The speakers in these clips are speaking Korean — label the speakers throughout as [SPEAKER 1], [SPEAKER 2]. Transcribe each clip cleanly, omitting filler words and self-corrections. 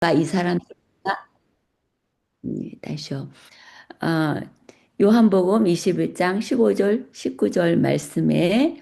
[SPEAKER 1] 이 사람들보다 다시요. 어, 요한복음 21장 15절 19절 말씀에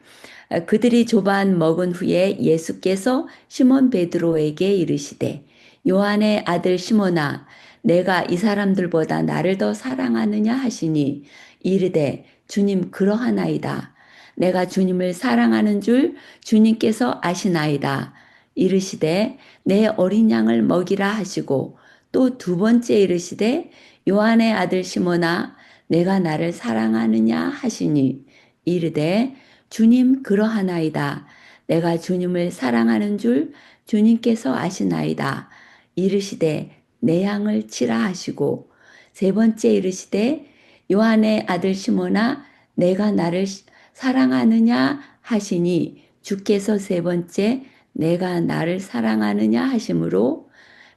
[SPEAKER 1] 그들이 조반 먹은 후에 예수께서 시몬 베드로에게 이르시되 요한의 아들 시몬아 내가 이 사람들보다 나를 더 사랑하느냐 하시니 이르되 주님 그러하나이다. 내가 주님을 사랑하는 줄 주님께서 아시나이다. 이르시되 내 어린 양을 먹이라 하시고 또 두 번째 이르시되 요한의 아들 시몬아 내가 나를 사랑하느냐 하시니 이르되 주님 그러하나이다. 내가 주님을 사랑하는 줄 주님께서 아시나이다. 이르시되 내 양을 치라 하시고 세 번째 이르시되 요한의 아들 시몬아 내가 나를 사랑하느냐 하시니 주께서 세 번째 내가 나를 사랑하느냐 하심으로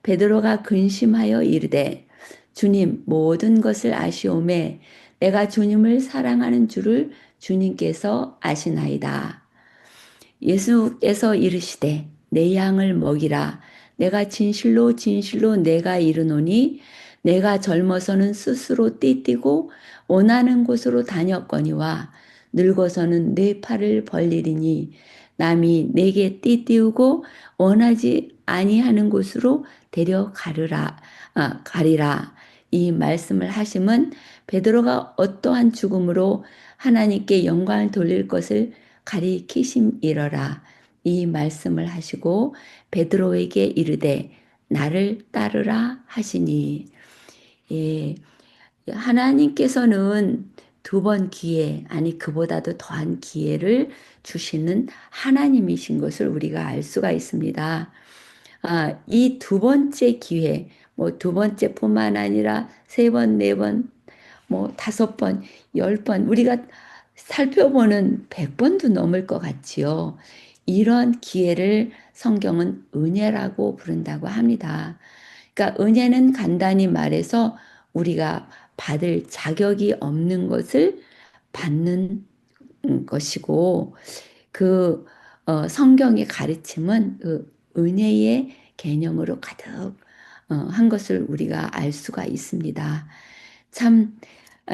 [SPEAKER 1] 베드로가 근심하여 이르되 주님 모든 것을 아시오매 내가 주님을 사랑하는 줄을 주님께서 아시나이다. 예수께서 이르시되 내 양을 먹이라. 내가 진실로 진실로 내가 이르노니 내가 젊어서는 스스로 띠띠고 원하는 곳으로 다녔거니와 늙어서는 내 팔을 벌리리니 남이 내게 띠띠우고 원하지 아니하는 곳으로 데려가리라. 가리라. 이 말씀을 하심은 베드로가 어떠한 죽음으로 하나님께 영광을 돌릴 것을 가리키심이러라. 이 말씀을 하시고 베드로에게 이르되 나를 따르라 하시니. 예, 하나님께서는 두 번 기회, 아니 그보다도 더한 기회를 주시는 하나님이신 것을 우리가 알 수가 있습니다. 이 두 번째 기회, 뭐 두 번째뿐만 아니라 세 번, 네 번, 뭐 다섯 번, 열 번, 우리가 살펴보는 100번도 넘을 것 같지요. 이런 기회를 성경은 은혜라고 부른다고 합니다. 그러니까 은혜는 간단히 말해서 우리가 받을 자격이 없는 것을 받는 것이고 그 성경의 가르침은 그 은혜의 개념으로 가득 한 것을 우리가 알 수가 있습니다. 참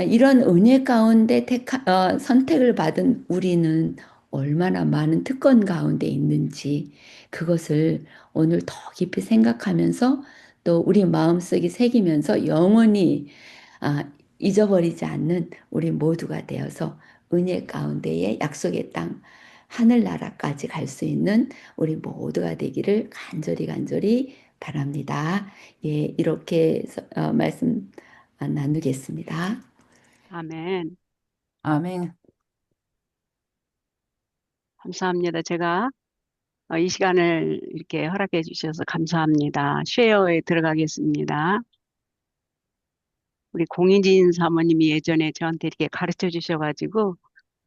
[SPEAKER 1] 이런 은혜 가운데 선택을 받은 우리는 얼마나 많은 특권 가운데 있는지 그것을 오늘 더 깊이 생각하면서 또 우리 마음속에 새기면서 영원히 잊어버리지 않는 우리 모두가 되어서 은혜 가운데의 약속의 땅 하늘나라까지 갈 수 있는 우리 모두가 되기를 간절히 간절히 바랍니다. 예, 이렇게 말씀 나누겠습니다.
[SPEAKER 2] 아멘.
[SPEAKER 3] 아멘.
[SPEAKER 2] 감사합니다. 제가 이 시간을 이렇게 허락해 주셔서 감사합니다. 쉐어에 들어가겠습니다. 우리 공인진 사모님이 예전에 저한테 이렇게 가르쳐 주셔가지고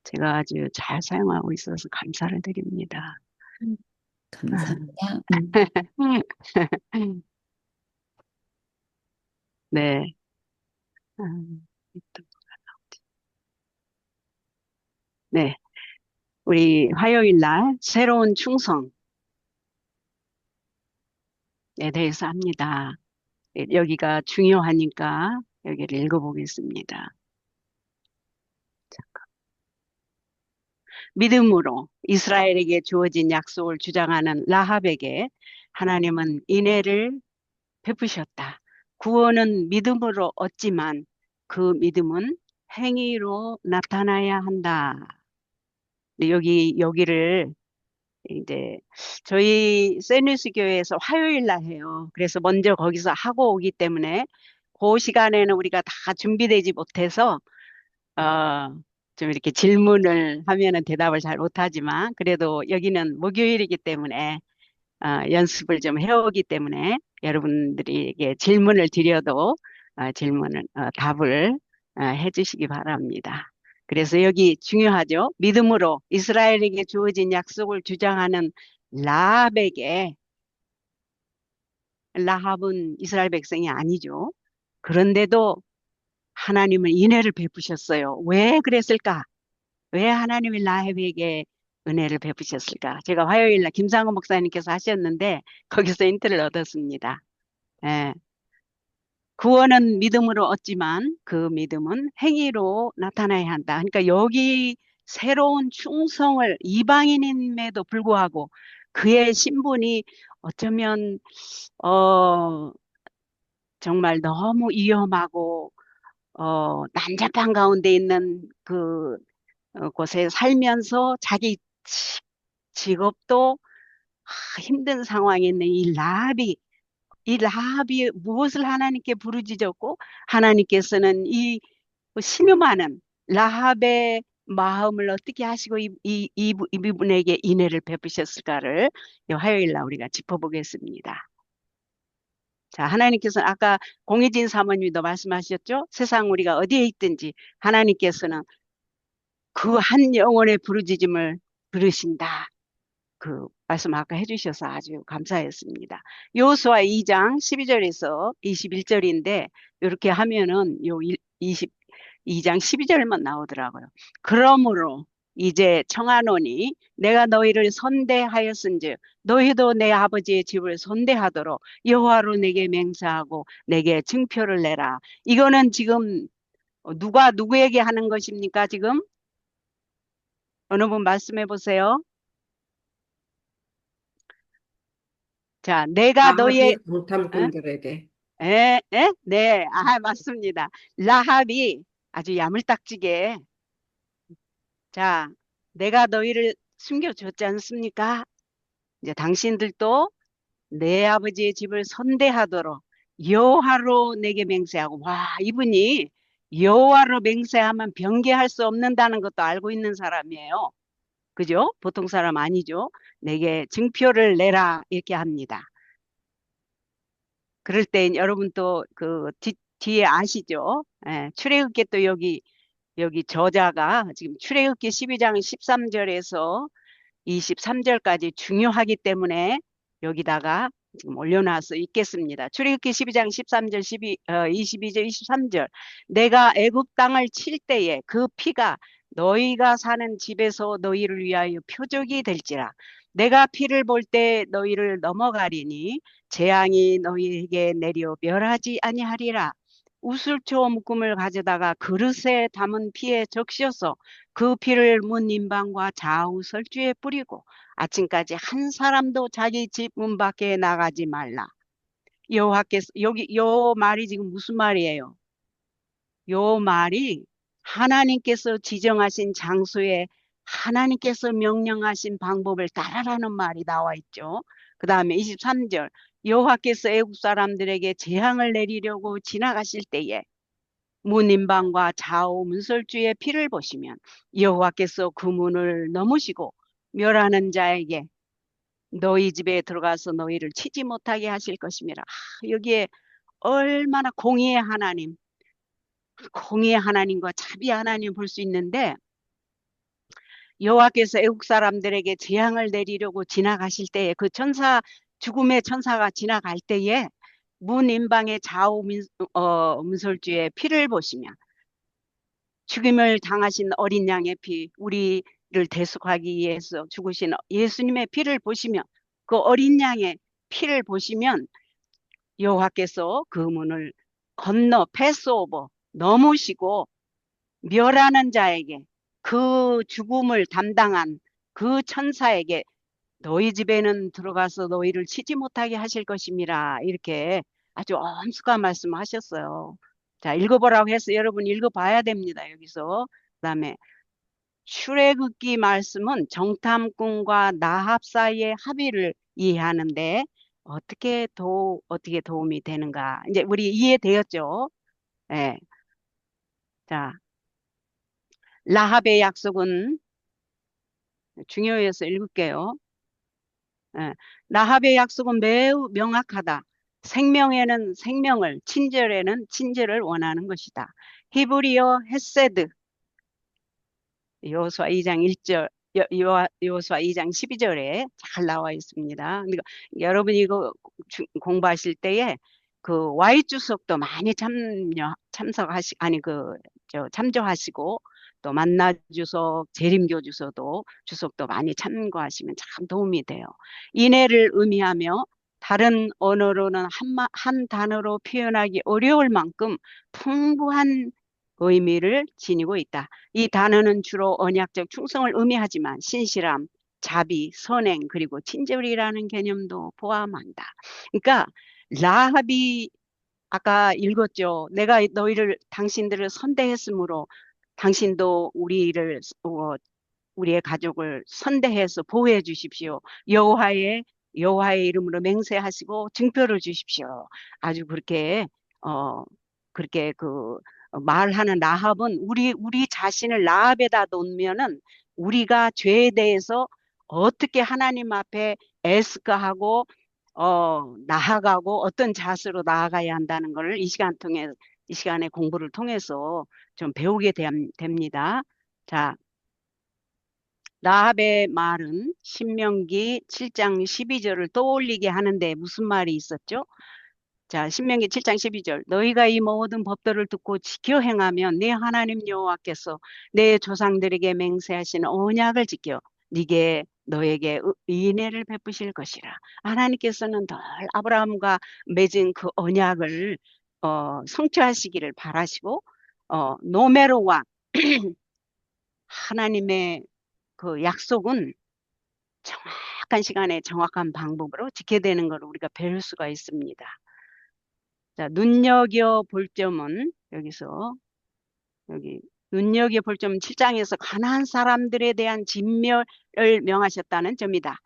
[SPEAKER 2] 제가 아주 잘 사용하고 있어서 감사를 드립니다.
[SPEAKER 1] 감사합니다.
[SPEAKER 2] 네. 네. 우리 화요일 날 새로운 충성에 대해서 합니다. 여기가 중요하니까 여기를 읽어보겠습니다. 믿음으로 이스라엘에게 주어진 약속을 주장하는 라합에게 하나님은 인애를 베푸셨다. 구원은 믿음으로 얻지만 그 믿음은 행위로 나타나야 한다. 여기를 이제 저희 세누스 교회에서 화요일 날 해요. 그래서 먼저 거기서 하고 오기 때문에 그 시간에는 우리가 다 준비되지 못해서 좀 이렇게 질문을 하면은 대답을 잘 못하지만 그래도 여기는 목요일이기 때문에 연습을 좀 해오기 때문에 여러분들에게 질문을 드려도 답을 해주시기 바랍니다. 그래서 여기 중요하죠. 믿음으로 이스라엘에게 주어진 약속을 주장하는 라합에게, 라합은 이스라엘 백성이 아니죠. 그런데도 하나님은 인애를 베푸셨어요. 왜 그랬을까? 왜 하나님이 라합에게 은혜를 베푸셨을까? 제가 화요일 날 김상호 목사님께서 하셨는데 거기서 힌트를 얻었습니다. 예. 구원은 믿음으로 얻지만 그 믿음은 행위로 나타나야 한다. 그러니까 여기 새로운 충성을 이방인임에도 불구하고 그의 신분이 어쩌면 어 정말 너무 위험하고 난잡한 가운데 있는 그 곳에 살면서 자기 직업도 힘든 상황에 있는 이 라합이 무엇을 하나님께 부르짖었고 하나님께서는 이 신음하는 라합의 마음을 어떻게 하시고 이분에게 인애를 베푸셨을까를 이 화요일 날 우리가 짚어보겠습니다. 자, 하나님께서는 아까 공의진 사모님도 말씀하셨죠? 세상 우리가 어디에 있든지 하나님께서는 그 한 영혼의 부르짖음을 들으신다. 그 말씀 아까 해주셔서 아주 감사했습니다. 여호수아 2장 12절에서 21절인데 이렇게 하면은 요 22장 12절만 나오더라고요. 그러므로 이제 청하노니 내가 너희를 선대하였은즉 너희도 내 아버지의 집을 선대하도록 여호와로 내게 맹세하고 내게 증표를 내라. 이거는 지금 누가 누구에게 하는 것입니까? 지금 어느 분 말씀해 보세요. 자, 내가 너희의
[SPEAKER 3] 아합이
[SPEAKER 2] 어?
[SPEAKER 3] 강탐꾼들에게.
[SPEAKER 2] 네, 맞습니다. 라합이 아주 야물딱지게, 자, 내가 너희를 숨겨줬지 않습니까? 이제 당신들도 내 아버지의 집을 선대하도록 여호와로 내게 맹세하고, 와, 이분이 여호와로 맹세하면 변개할 수 없는다는 것도 알고 있는 사람이에요. 그죠? 보통 사람 아니죠? 내게 증표를 내라, 이렇게 합니다. 그럴 때 여러분 또 그 뒤에 아시죠? 예, 출애굽기 또 여기 저자가 지금 출애굽기 12장 13절에서 23절까지 중요하기 때문에 여기다가 지금 올려놔서 있겠습니다. 출애굽기 12장 13절, 22절, 23절. 내가 애굽 땅을 칠 때에 그 피가 너희가 사는 집에서 너희를 위하여 표적이 될지라. 내가 피를 볼 때 너희를 넘어가리니 재앙이 너희에게 내려 멸하지 아니하리라. 우슬초 묶음을 가져다가 그릇에 담은 피에 적셔서 그 피를 문 인방과 좌우 설주에 뿌리고 아침까지 한 사람도 자기 집 문 밖에 나가지 말라. 여호와께서 여기 요 말이 지금 무슨 말이에요? 요 말이 하나님께서 지정하신 장소에 하나님께서 명령하신 방법을 따라라는 말이 나와 있죠. 그 다음에 23절 여호와께서 애국 사람들에게 재앙을 내리려고 지나가실 때에 문인방과 좌우 문설주의 피를 보시면 여호와께서 그 문을 넘으시고 멸하는 자에게 너희 집에 들어가서 너희를 치지 못하게 하실 것임이라. 여기에 얼마나 공의의 하나님과 자비의 하나님 볼 수 있는데 여호와께서 애국 사람들에게 재앙을 내리려고 지나가실 때에 그 죽음의 천사가 지나갈 때에 문인방의 좌우 문설주의 피를 보시면 죽임을 당하신 어린 양의 피, 우리를 대속하기 위해서 죽으신 예수님의 피를 보시면 그 어린 양의 피를 보시면 여호와께서 그 문을 건너 패스오버 넘으시고 멸하는 자에게 그 죽음을 담당한 그 천사에게 너희 집에는 들어가서 너희를 치지 못하게 하실 것임이라 이렇게 아주 엄숙한 말씀하셨어요. 자, 읽어보라고 해서 여러분 읽어봐야 됩니다. 여기서. 그다음에 출애굽기 말씀은 정탐꾼과 나합 사이의 합의를 이해하는데 어떻게 도움이 되는가? 이제 우리 이해되었죠? 예. 자, 라합의 약속은 중요해서 읽을게요. 예. 라합의 약속은 매우 명확하다. 생명에는 생명을, 친절에는 친절을 원하는 것이다. 히브리어 헤세드, 여호수아 2장 1절, 여호수아 2장 12절에 잘 나와 있습니다. 그러니까 여러분 이거 공부하실 때에 그 Y 주석도 많이 참조하시고 또 만나 주석, 재림교 주석도 많이 참고하시면 참 도움이 돼요. 인애를 의미하며 다른 언어로는 한 단어로 표현하기 어려울 만큼 풍부한 의미를 지니고 있다. 이 단어는 주로 언약적 충성을 의미하지만 신실함, 자비, 선행, 그리고 친절이라는 개념도 포함한다. 그러니까 라합이 아까 읽었죠. 내가 당신들을 선대했으므로 당신도 우리의 가족을 선대해서 보호해 주십시오. 여호와의 이름으로 맹세하시고 증표를 주십시오. 아주 어 그렇게 말하는 라합은 우리 자신을 라합에다 놓으면은 우리가 죄에 대해서 어떻게 하나님 앞에 애스크하고 나아가고 어떤 자세로 나아가야 한다는 것을 이 시간에 공부를 통해서 좀 배우게 됩니다. 자, 라합의 말은 신명기 7장 12절을 떠올리게 하는데 무슨 말이 있었죠? 자, 신명기 7장 12절. 너희가 이 모든 법도를 듣고 지켜 행하면 네 하나님 여호와께서 내 조상들에게 맹세하신 언약을 지켜 너에게 인애를 베푸실 것이라. 하나님께서는 늘 아브라함과 맺은 그 언약을 성취하시기를 바라시고 노매로와 하나님의 그 약속은 정확한 시간에 정확한 방법으로 지켜야 되는 걸 우리가 배울 수가 있습니다. 자, 눈여겨볼 점은 여기 눈여겨볼 점은 7장에서 가나안 사람들에 대한 진멸을 명하셨다는 점이다.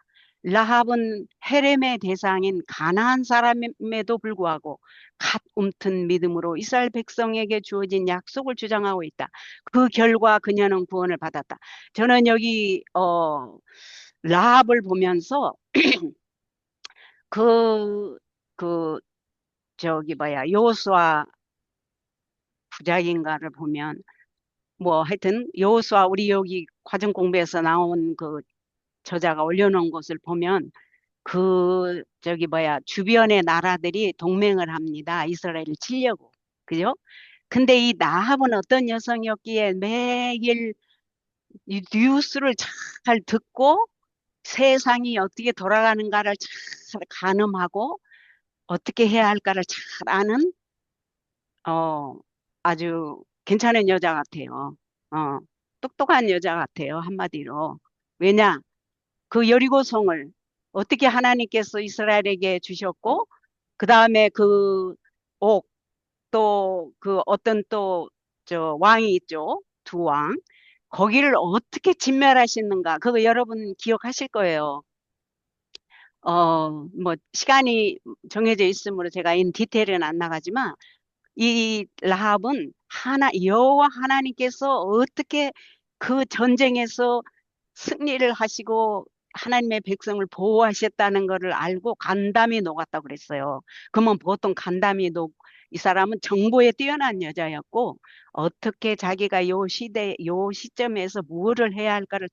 [SPEAKER 2] 라합은 헤렘의 대상인 가나안 사람임에도 불구하고 갓 움튼 믿음으로 이스라엘 백성에게 주어진 약속을 주장하고 있다. 그 결과 그녀는 구원을 받았다. 저는 여기 라합을 보면서 그, 그, 여호수아 부작인가를 보면, 뭐, 하여튼, 여호수아, 우리 여기 과정 공부에서 나온 그 저자가 올려놓은 것을 보면, 주변의 나라들이 동맹을 합니다. 이스라엘을 치려고. 그죠? 근데 이 나합은 어떤 여성이었기에 매일 이 뉴스를 잘 듣고 세상이 어떻게 돌아가는가를 잘 가늠하고 어떻게 해야 할까를 잘 아는 어, 아주 괜찮은 여자 같아요. 어, 똑똑한 여자 같아요. 한마디로. 왜냐? 그 여리고성을 어떻게 하나님께서 이스라엘에게 주셨고, 그 다음에 옥, 어떤 왕이 있죠. 두 왕. 거기를 어떻게 진멸하시는가. 그거 여러분 기억하실 거예요. 시간이 정해져 있으므로 제가 인 디테일은 안 나가지만, 이 라합은 여호와 하나님께서 어떻게 그 전쟁에서 승리를 하시고 하나님의 백성을 보호하셨다는 것을 알고 간담이 녹았다고 그랬어요. 그러면 보통 이 사람은 정보에 뛰어난 여자였고 어떻게 자기가 요 시점에서 무엇을 해야 할까를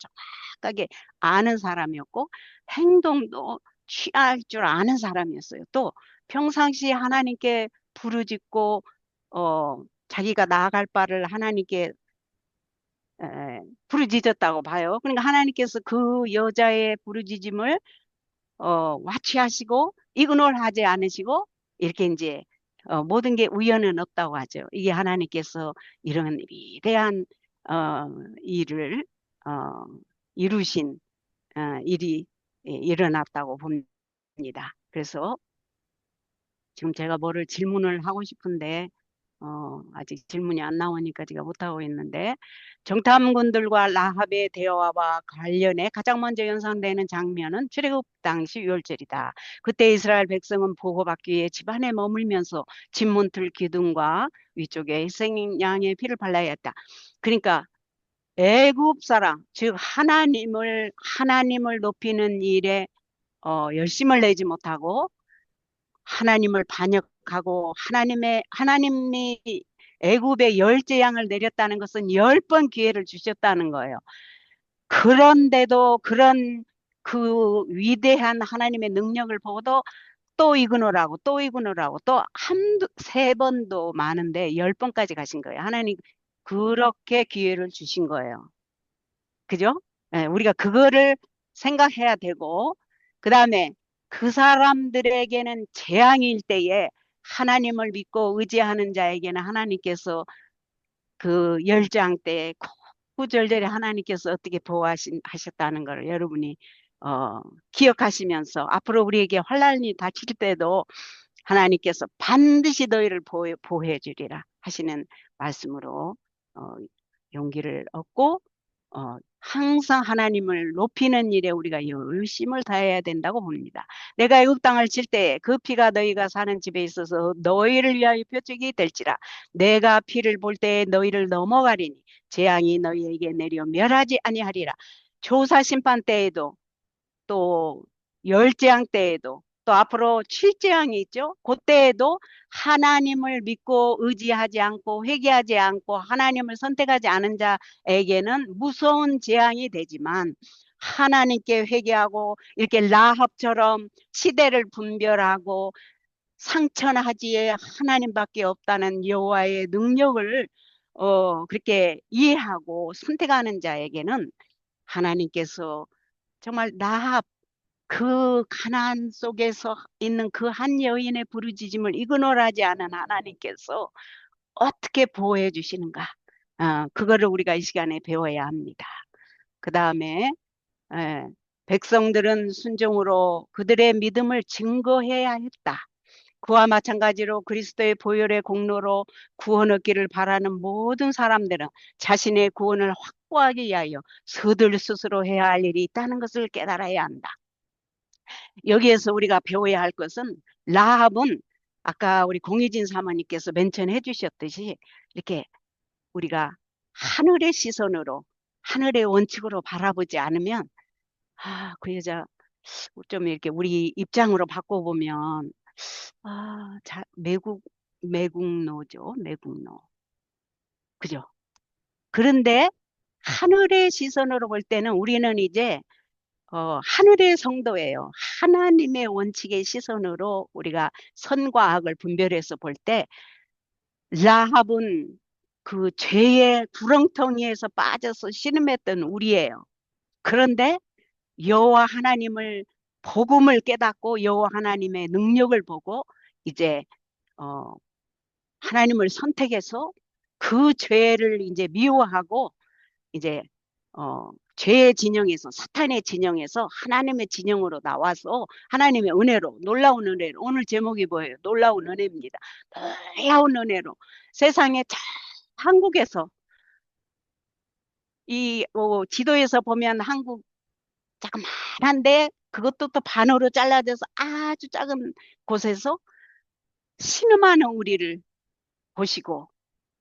[SPEAKER 2] 정확하게 아는 사람이었고 행동도 취할 줄 아는 사람이었어요. 또 평상시 하나님께 부르짖고 자기가 나아갈 바를 하나님께 부르짖었다고 봐요. 그러니까 하나님께서 그 여자의 부르짖음을 와치하시고 이그노를 하지 않으시고 이렇게 이제 모든 게 우연은 없다고 하죠. 이게 하나님께서 이런 위대한 일을 어, 이루신 일이 일어났다고 봅니다. 그래서 지금 제가 뭐를 질문을 하고 싶은데 아직 질문이 안 나오니까 제가 못하고 있는데, 정탐꾼들과 라합의 대화와 관련해 가장 먼저 연상되는 장면은 출애굽 당시 유월절이다. 그때 이스라엘 백성은 보호받기 위해 집안에 머물면서 진문틀 기둥과 위쪽에 희생양의 피를 발라야 했다. 그러니까 애굽 사람, 즉 하나님을 높이는 일에 열심을 내지 못하고 하나님을 반역하고 하나님이 애굽에 열 재앙을 내렸다는 것은 10번 기회를 주셨다는 거예요. 그런데도 그 위대한 하나님의 능력을 보고도 또 세 번도 많은데 10번까지 가신 거예요. 하나님 그렇게 기회를 주신 거예요. 그죠? 우리가 그거를 생각해야 되고, 그 다음에 그 사람들에게는 재앙일 때에 하나님을 믿고 의지하는 자에게는 하나님께서 그 열장 때 구절절에 하나님께서 어떻게 보호하셨다는 걸 여러분이 어, 기억하시면서 앞으로 우리에게 환난이 닥칠 때도 하나님께서 반드시 너희를 보호해 주리라 하시는 말씀으로 어, 용기를 얻고 항상 하나님을 높이는 일에 우리가 열심을 다해야 된다고 봅니다. 내가 애국 땅을 칠 때 그 피가 너희가 사는 집에 있어서 너희를 위하여 표적이 될지라. 내가 피를 볼 때 너희를 넘어가리니 재앙이 너희에게 내려 멸하지 아니하리라. 조사 심판 때에도 또 열재앙 때에도 또 앞으로 칠재앙이 있죠. 그때에도 하나님을 믿고 의지하지 않고 회개하지 않고 하나님을 선택하지 않은 자에게는 무서운 재앙이 되지만 하나님께 회개하고 이렇게 라합처럼 시대를 분별하고 상천하지에 하나님밖에 없다는 여호와의 능력을 그렇게 이해하고 선택하는 자에게는 하나님께서 정말 라합 그 가난 속에서 있는 그 한 여인의 부르짖음을 이그노하지 않은 하나님께서 어떻게 보호해 주시는가? 그거를 우리가 이 시간에 배워야 합니다. 그 다음에 백성들은 순종으로 그들의 믿음을 증거해야 했다. 그와 마찬가지로 그리스도의 보혈의 공로로 구원 얻기를 바라는 모든 사람들은 자신의 구원을 확보하기 위하여 서둘 스스로 해야 할 일이 있다는 것을 깨달아야 한다. 여기에서 우리가 배워야 할 것은 라합은 아까 우리 공희진 사모님께서 멘션해 주셨듯이 이렇게 우리가 하늘의 시선으로 하늘의 원칙으로 바라보지 않으면 그 여자 좀 이렇게 우리 입장으로 바꿔보면 매국노죠. 매국노. 그죠? 그런데 하늘의 시선으로 볼 때는 우리는 이제 하늘의 성도예요. 하나님의 원칙의 시선으로 우리가 선과 악을 분별해서 볼 때, 라합은 그 죄의 구렁텅이에서 빠져서 신음했던 우리예요. 그런데 여호와 하나님을 복음을 깨닫고 여호와 하나님의 능력을 보고 이제 어, 하나님을 선택해서 그 죄를 이제 미워하고 이제 죄의 진영에서 사탄의 진영에서 하나님의 진영으로 나와서 하나님의 은혜로 놀라운 은혜로 오늘 제목이 뭐예요? 놀라운 은혜입니다. 놀라운 은혜로 세상에 한국에서 이 지도에서 보면 한국 자그만한데 그것도 또 반으로 잘라져서 아주 작은 곳에서 신음하는 우리를 보시고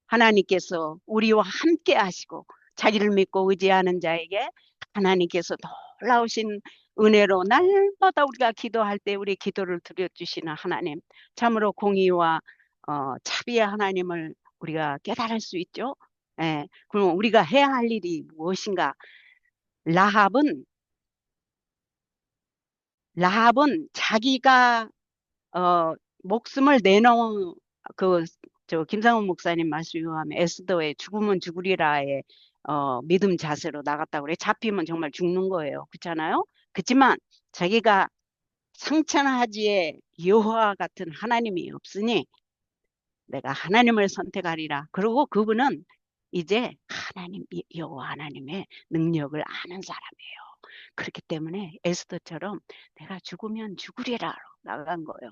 [SPEAKER 2] 하나님께서 우리와 함께 하시고 자기를 믿고 의지하는 자에게 하나님께서 놀라우신 은혜로 날마다 우리가 기도할 때 우리 기도를 들어주시는 하나님, 참으로 공의와 자비의 하나님을 우리가 깨달을 수 있죠. 예, 그럼 우리가 해야 할 일이 무엇인가? 라합은 자기가 목숨을 내놓은 저 김상훈 목사님 말씀에 의하면 에스더의 죽으면 죽으리라의 믿음 자세로 나갔다고 그래. 잡히면 정말 죽는 거예요. 그렇잖아요? 그렇지만 자기가 상천하지에 여호와 같은 하나님이 없으니 내가 하나님을 선택하리라. 그리고 그분은 이제 여호와 하나님의 능력을 아는 사람이에요. 그렇기 때문에 에스더처럼 내가 죽으면 죽으리라 나간 거예요.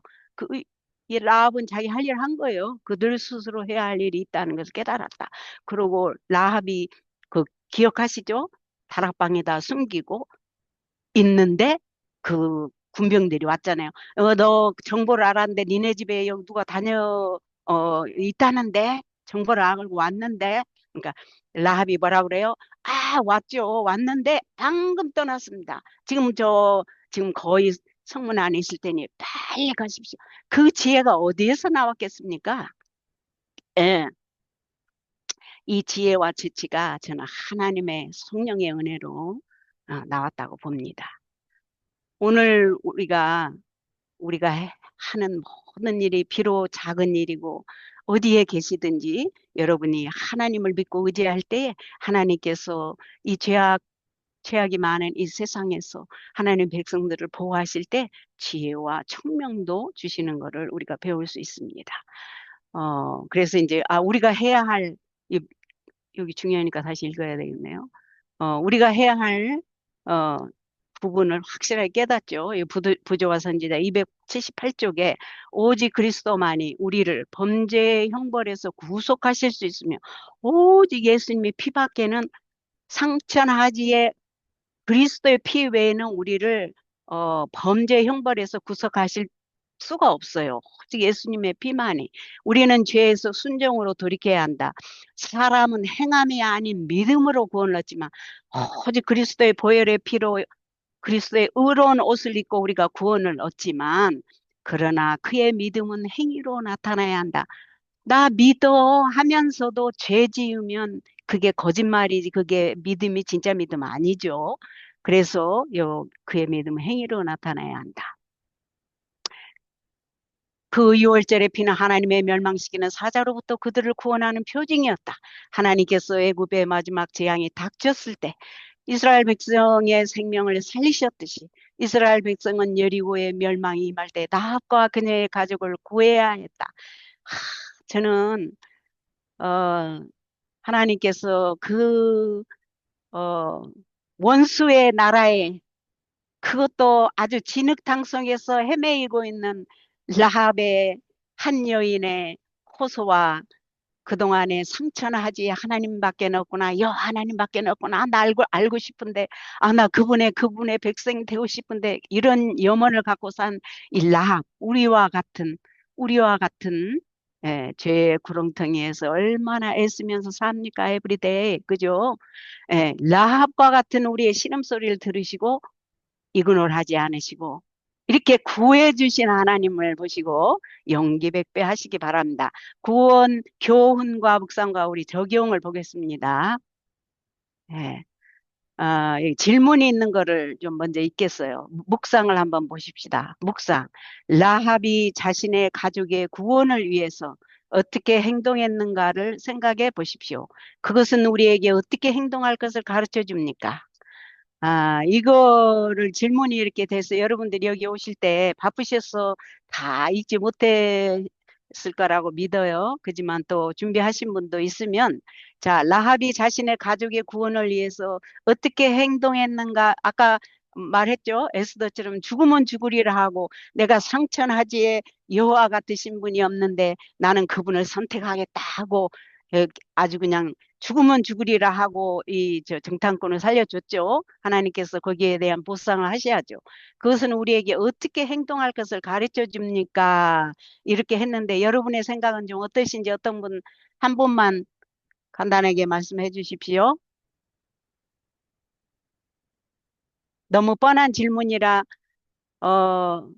[SPEAKER 2] 이 라합은 자기 할 일 한 거예요. 그들 스스로 해야 할 일이 있다는 것을 깨달았다. 그리고 라합이 기억하시죠? 다락방에다 숨기고 있는데 그 군병들이 왔잖아요. 너 정보를 알았는데 니네 집에 여기 누가 있다는데 정보를 알고 왔는데 그러니까 라합이 뭐라 그래요? 왔죠. 왔는데 방금 떠났습니다. 지금 거의 성문 안에 있을 테니 빨리 가십시오. 그 지혜가 어디에서 나왔겠습니까? 예, 이 지혜와 지치가 저는 하나님의 성령의 은혜로 나왔다고 봅니다. 오늘 우리가 하는 모든 일이 비록 작은 일이고 어디에 계시든지 여러분이 하나님을 믿고 의지할 때 하나님께서 이 죄악이 많은 이 세상에서 하나님 백성들을 보호하실 때 지혜와 청명도 주시는 것을 우리가 배울 수 있습니다. 그래서 이제, 우리가 해야 할, 이- 여기 중요하니까 다시 읽어야 되겠네요. 우리가 해야 할, 어, 부분을 확실하게 깨닫죠. 이 부조와 선지자 278쪽에 오직 그리스도만이 우리를 범죄의 형벌에서 구속하실 수 있으며 오직 예수님의 피밖에는 상천하지에 그리스도의 피 외에는 우리를 범죄의 형벌에서 구속하실 수가 없어요. 오직 예수님의 피만이. 우리는 죄에서 순종으로 돌이켜야 한다. 사람은 행함이 아닌 믿음으로 구원을 얻지만 오직 그리스도의 보혈의 피로 그리스도의 의로운 옷을 입고 우리가 구원을 얻지만 그러나 그의 믿음은 행위로 나타나야 한다. 나 믿어 하면서도 죄 지으면 그게 거짓말이지 그게 믿음이 진짜 믿음 아니죠. 그래서 그의 믿음은 행위로 나타나야 한다. 그 유월절의 피는 하나님의 멸망시키는 사자로부터 그들을 구원하는 표징이었다. 하나님께서 애굽의 마지막 재앙이 닥쳤을 때 이스라엘 백성의 생명을 살리셨듯이 이스라엘 백성은 여리고의 멸망이 임할 때 나합과 그녀의 가족을 구해야 했다. 하, 저는 어, 하나님께서 어, 원수의 나라에 그것도 아주 진흙탕 속에서 헤매이고 있는 라합의 한 여인의 호소와 그동안에 상처나 하지 하나님밖에 없구나. 하나님밖에 없구나. 나 알고 싶은데, 나 그분의 백성이 되고 싶은데, 이런 염원을 갖고 산 이 라합, 우리와 같은, 죄의 구렁텅이에서 얼마나 애쓰면서 삽니까? 에브리데이. 그죠? 라합과 같은 우리의 신음소리를 들으시고, 이근을 하지 않으시고 이렇게 구해 주신 하나님을 보시고 영기백배 하시기 바랍니다. 구원, 교훈과 묵상과 우리 적용을 보겠습니다. 예. 여기 질문이 있는 거를 좀 먼저 읽겠어요. 묵상을 한번 보십시다. 묵상. 라합이 자신의 가족의 구원을 위해서 어떻게 행동했는가를 생각해 보십시오. 그것은 우리에게 어떻게 행동할 것을 가르쳐 줍니까? 이거를 질문이 이렇게 돼서 여러분들이 여기 오실 때 바쁘셔서 다 읽지 못했을 거라고 믿어요. 그지만 또 준비하신 분도 있으면, 자, 라합이 자신의 가족의 구원을 위해서 어떻게 행동했는가, 아까 말했죠. 에스더처럼 죽으면 죽으리라 하고 내가 상천하지에 여호와 같으신 분이 없는데 나는 그분을 선택하겠다 하고 아주 그냥 죽으면 죽으리라 하고 정탐꾼을 살려줬죠. 하나님께서 거기에 대한 보상을 하셔야죠. 그것은 우리에게 어떻게 행동할 것을 가르쳐 줍니까? 이렇게 했는데 여러분의 생각은 좀 어떠신지 어떤 분 한 분만 간단하게 말씀해 주십시오. 너무 뻔한 질문이라 어,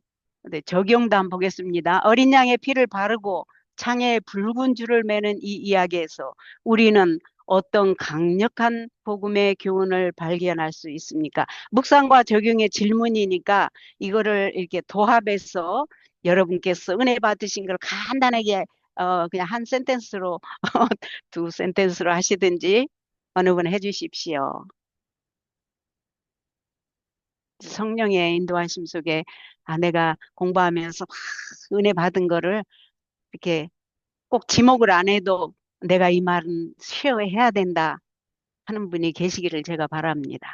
[SPEAKER 2] 네, 적용도 한번 보겠습니다. 어린 양의 피를 바르고 창에 붉은 줄을 매는 이 이야기에서 우리는 어떤 강력한 복음의 교훈을 발견할 수 있습니까? 묵상과 적용의 질문이니까 이거를 이렇게 도합해서 여러분께서 은혜 받으신 걸 간단하게 그냥 한 센텐스로 두 센텐스로 하시든지 어느 분 해주십시오. 성령의 인도하심 속에 내가 공부하면서 막 은혜 받은 거를 이렇게 꼭 지목을 안 해도 내가 이 말은 쉐어해야 된다 하는 분이 계시기를 제가 바랍니다.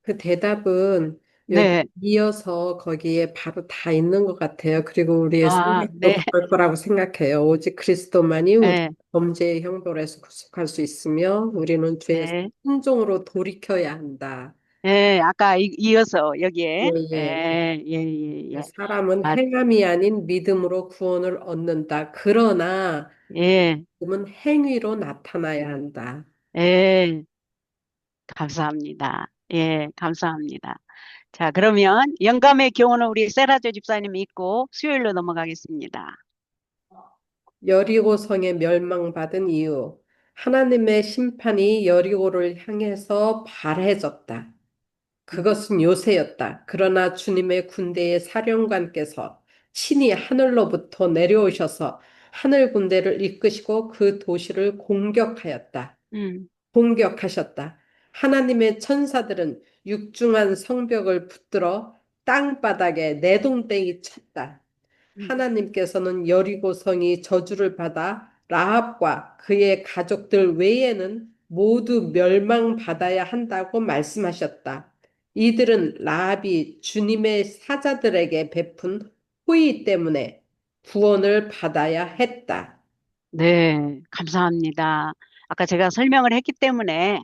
[SPEAKER 3] 그 대답은 여기
[SPEAKER 2] 네,
[SPEAKER 3] 이어서 거기에 바로 다 있는 것 같아요. 그리고 우리의 생각도
[SPEAKER 2] 네,
[SPEAKER 3] 그럴 거라고 생각해요. 오직 그리스도만이 우리
[SPEAKER 2] 네,
[SPEAKER 3] 범죄의 형벌에서 구속할 수 있으며 우리는 죄에서
[SPEAKER 2] 네,
[SPEAKER 3] 순종으로 돌이켜야 한다.
[SPEAKER 2] 네. 아까 이어서 여기에
[SPEAKER 3] 예, 예.
[SPEAKER 2] 예.
[SPEAKER 3] 사람은
[SPEAKER 2] 아,
[SPEAKER 3] 행함이 아닌 믿음으로 구원을 얻는다. 그러나
[SPEAKER 2] 예,
[SPEAKER 3] 믿음은 행위로 나타나야 한다.
[SPEAKER 2] 예. 감사합니다. 예, 감사합니다. 자, 그러면 영감의 교훈을 우리 세라조 집사님이 있고 수요일로 넘어가겠습니다.
[SPEAKER 3] 여리고 성에 멸망받은 이유. 하나님의 심판이 여리고를 향해서 발해졌다. 그것은 요새였다. 그러나 주님의 군대의 사령관께서 친히 하늘로부터 내려오셔서 하늘 군대를 이끄시고 그 도시를
[SPEAKER 2] 음,
[SPEAKER 3] 공격하셨다. 하나님의 천사들은 육중한 성벽을 붙들어 땅바닥에 내동댕이 쳤다.
[SPEAKER 2] 음.
[SPEAKER 3] 하나님께서는 여리고 성이 저주를 받아 라합과 그의 가족들 외에는 모두 멸망받아야 한다고 말씀하셨다. 이들은 라합이 주님의 사자들에게 베푼 호의 때문에 구원을 받아야 했다.
[SPEAKER 2] 네, 감사합니다. 아까 제가 설명을 했기 때문에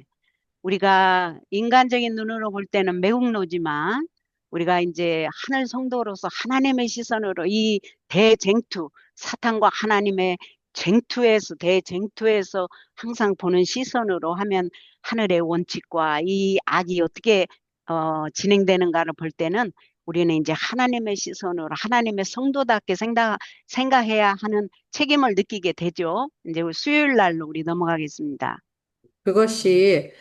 [SPEAKER 2] 우리가 인간적인 눈으로 볼 때는 매국노지만 우리가 이제 하늘 성도로서 하나님의 시선으로 이 대쟁투, 사탄과 하나님의 대쟁투에서 항상 보는 시선으로 하면 하늘의 원칙과 이 악이 어떻게 진행되는가를 볼 때는 우리는 이제 하나님의 시선으로 하나님의 성도답게 생각해야 하는 책임을 느끼게 되죠. 이제 수요일 날로 우리 넘어가겠습니다.
[SPEAKER 3] 그것이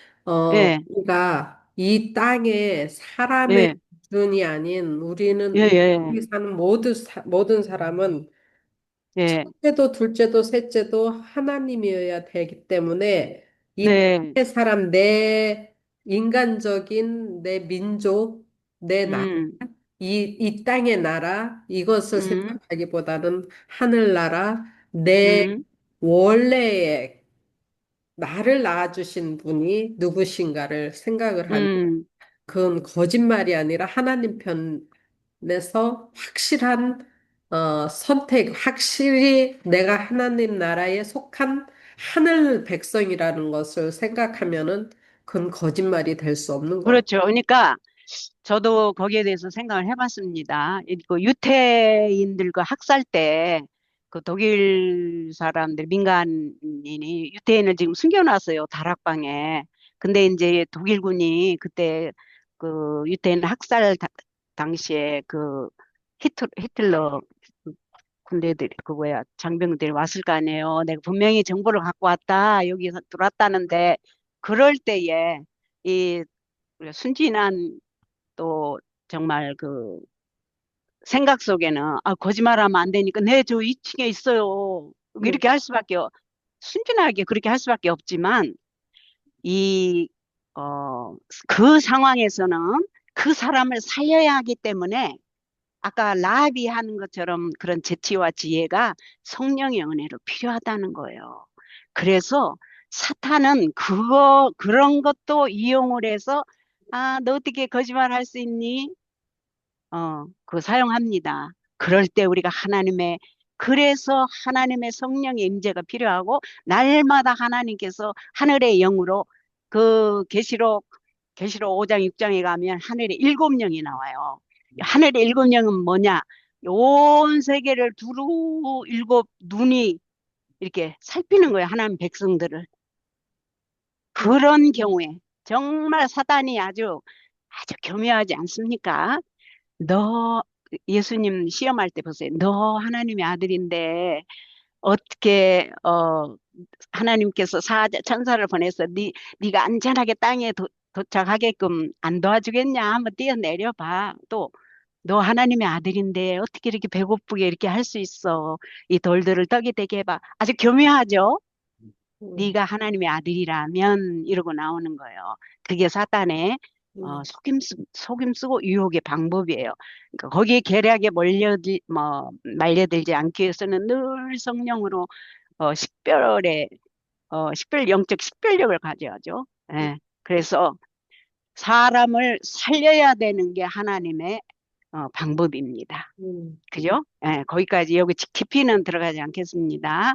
[SPEAKER 2] 예,
[SPEAKER 3] 우리가 이 땅에 사람의
[SPEAKER 2] 예,
[SPEAKER 3] 기준이 아닌
[SPEAKER 2] 예,
[SPEAKER 3] 우리는
[SPEAKER 2] 예.
[SPEAKER 3] 여기 사는 모든 사람은
[SPEAKER 2] 예,
[SPEAKER 3] 첫째도 둘째도 셋째도 하나님이어야 되기 때문에 이
[SPEAKER 2] 네,
[SPEAKER 3] 땅의 사람 내 인간적인 내 민족 내 나라
[SPEAKER 2] 음,
[SPEAKER 3] 이 땅의 나라 이것을
[SPEAKER 2] 음,
[SPEAKER 3] 생각하기보다는 하늘나라 내
[SPEAKER 2] 음,
[SPEAKER 3] 원래의 나를 낳아주신 분이 누구신가를 생각을 하면
[SPEAKER 2] 음.
[SPEAKER 3] 그건 거짓말이 아니라 하나님 편에서 확실한 선택, 확실히 내가 하나님 나라에 속한 하늘 백성이라는 것을 생각하면은 그건 거짓말이 될 수 없는 것.
[SPEAKER 2] 그렇죠. 그러니까 저도 거기에 대해서 생각을 해봤습니다. 그 유태인들과 학살 때 그 독일 사람들 민간인이 유태인을 지금 숨겨놨어요. 다락방에. 근데 이제 독일군이 그때 그 유태인 당시에 그 히틀러 군대들이 그 뭐야 장병들이 왔을 거 아니에요. 내가 분명히 정보를 갖고 왔다. 여기서 들어왔다는데 그럴 때에 이 우리가 순진한 또 정말 그 생각 속에는 아 거짓말하면 안 되니까 네 저 2층에 있어요.
[SPEAKER 3] 음,
[SPEAKER 2] 이렇게 할 수밖에 순진하게 그렇게 할 수밖에 없지만 이 그 상황에서는 그 사람을 살려야 하기 때문에 아까 라합이 하는 것처럼 그런 재치와 지혜가 성령의 은혜로 필요하다는 거예요. 그래서 사탄은 그런 것도 이용을 해서 아, 너 어떻게 거짓말 할 수 있니? 그거 사용합니다. 그럴 때 우리가 그래서 하나님의 성령의 임재가 필요하고, 날마다 하나님께서 하늘의 영으로 그 계시록 5장, 6장에 가면 하늘에 7영이 나와요. 하늘의 7영은 뭐냐? 온 세계를 두루 일곱 눈이 이렇게 살피는 거예요. 하나님 백성들을.
[SPEAKER 3] 음,
[SPEAKER 2] 그런 경우에 정말 사단이 아주 교묘하지 않습니까? 너 예수님 시험할 때 보세요. 너 하나님의 아들인데 어떻게 하나님께서 천사를 보내서 네가 안전하게 땅에 도착하게끔 안 도와주겠냐? 한번 뛰어내려 봐. 또 너 하나님의 아들인데 어떻게 이렇게 배고프게 이렇게 할 수 있어? 이 돌들을 떡이 되게 해봐. 아주 교묘하죠?
[SPEAKER 3] 음,
[SPEAKER 2] 네가 하나님의 아들이라면 이러고 나오는 거예요. 그게 사탄의
[SPEAKER 3] 음,
[SPEAKER 2] 속임 쓰고 유혹의 방법이에요. 그러니까 거기에 계략에 말려들지 않기 위해서는 늘 성령으로 식별의 영적 식별력을 가져야죠. 예. 그래서 사람을 살려야 되는 게 하나님의 방법입니다.
[SPEAKER 3] 음.
[SPEAKER 2] 그죠? 예, 거기까지 여기 깊이는 들어가지 않겠습니다.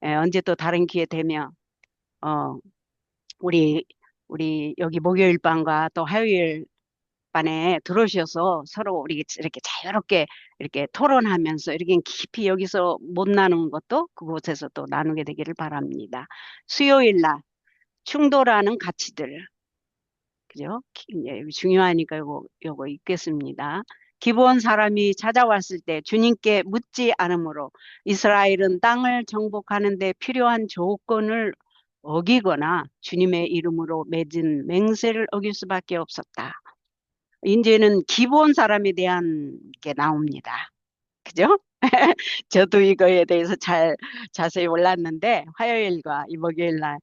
[SPEAKER 2] 예, 언제 또 다른 기회 되면 어, 우리 여기 목요일 밤과 또 화요일 밤에 들어오셔서 서로 우리 이렇게 자유롭게 이렇게 토론하면서 이렇게 깊이 여기서 못 나누는 것도 그곳에서 또 나누게 되기를 바랍니다. 수요일 날 충돌하는 가치들 그죠? 예, 중요하니까 요거 읽겠습니다. 기브온 사람이 찾아왔을 때 주님께 묻지 않으므로 이스라엘은 땅을 정복하는 데 필요한 조건을 어기거나 주님의 이름으로 맺은 맹세를 어길 수밖에 없었다. 이제는 기브온 사람에 대한 게 나옵니다. 그죠? 저도 이거에 대해서 잘 자세히 몰랐는데 화요일과 이 목요일 날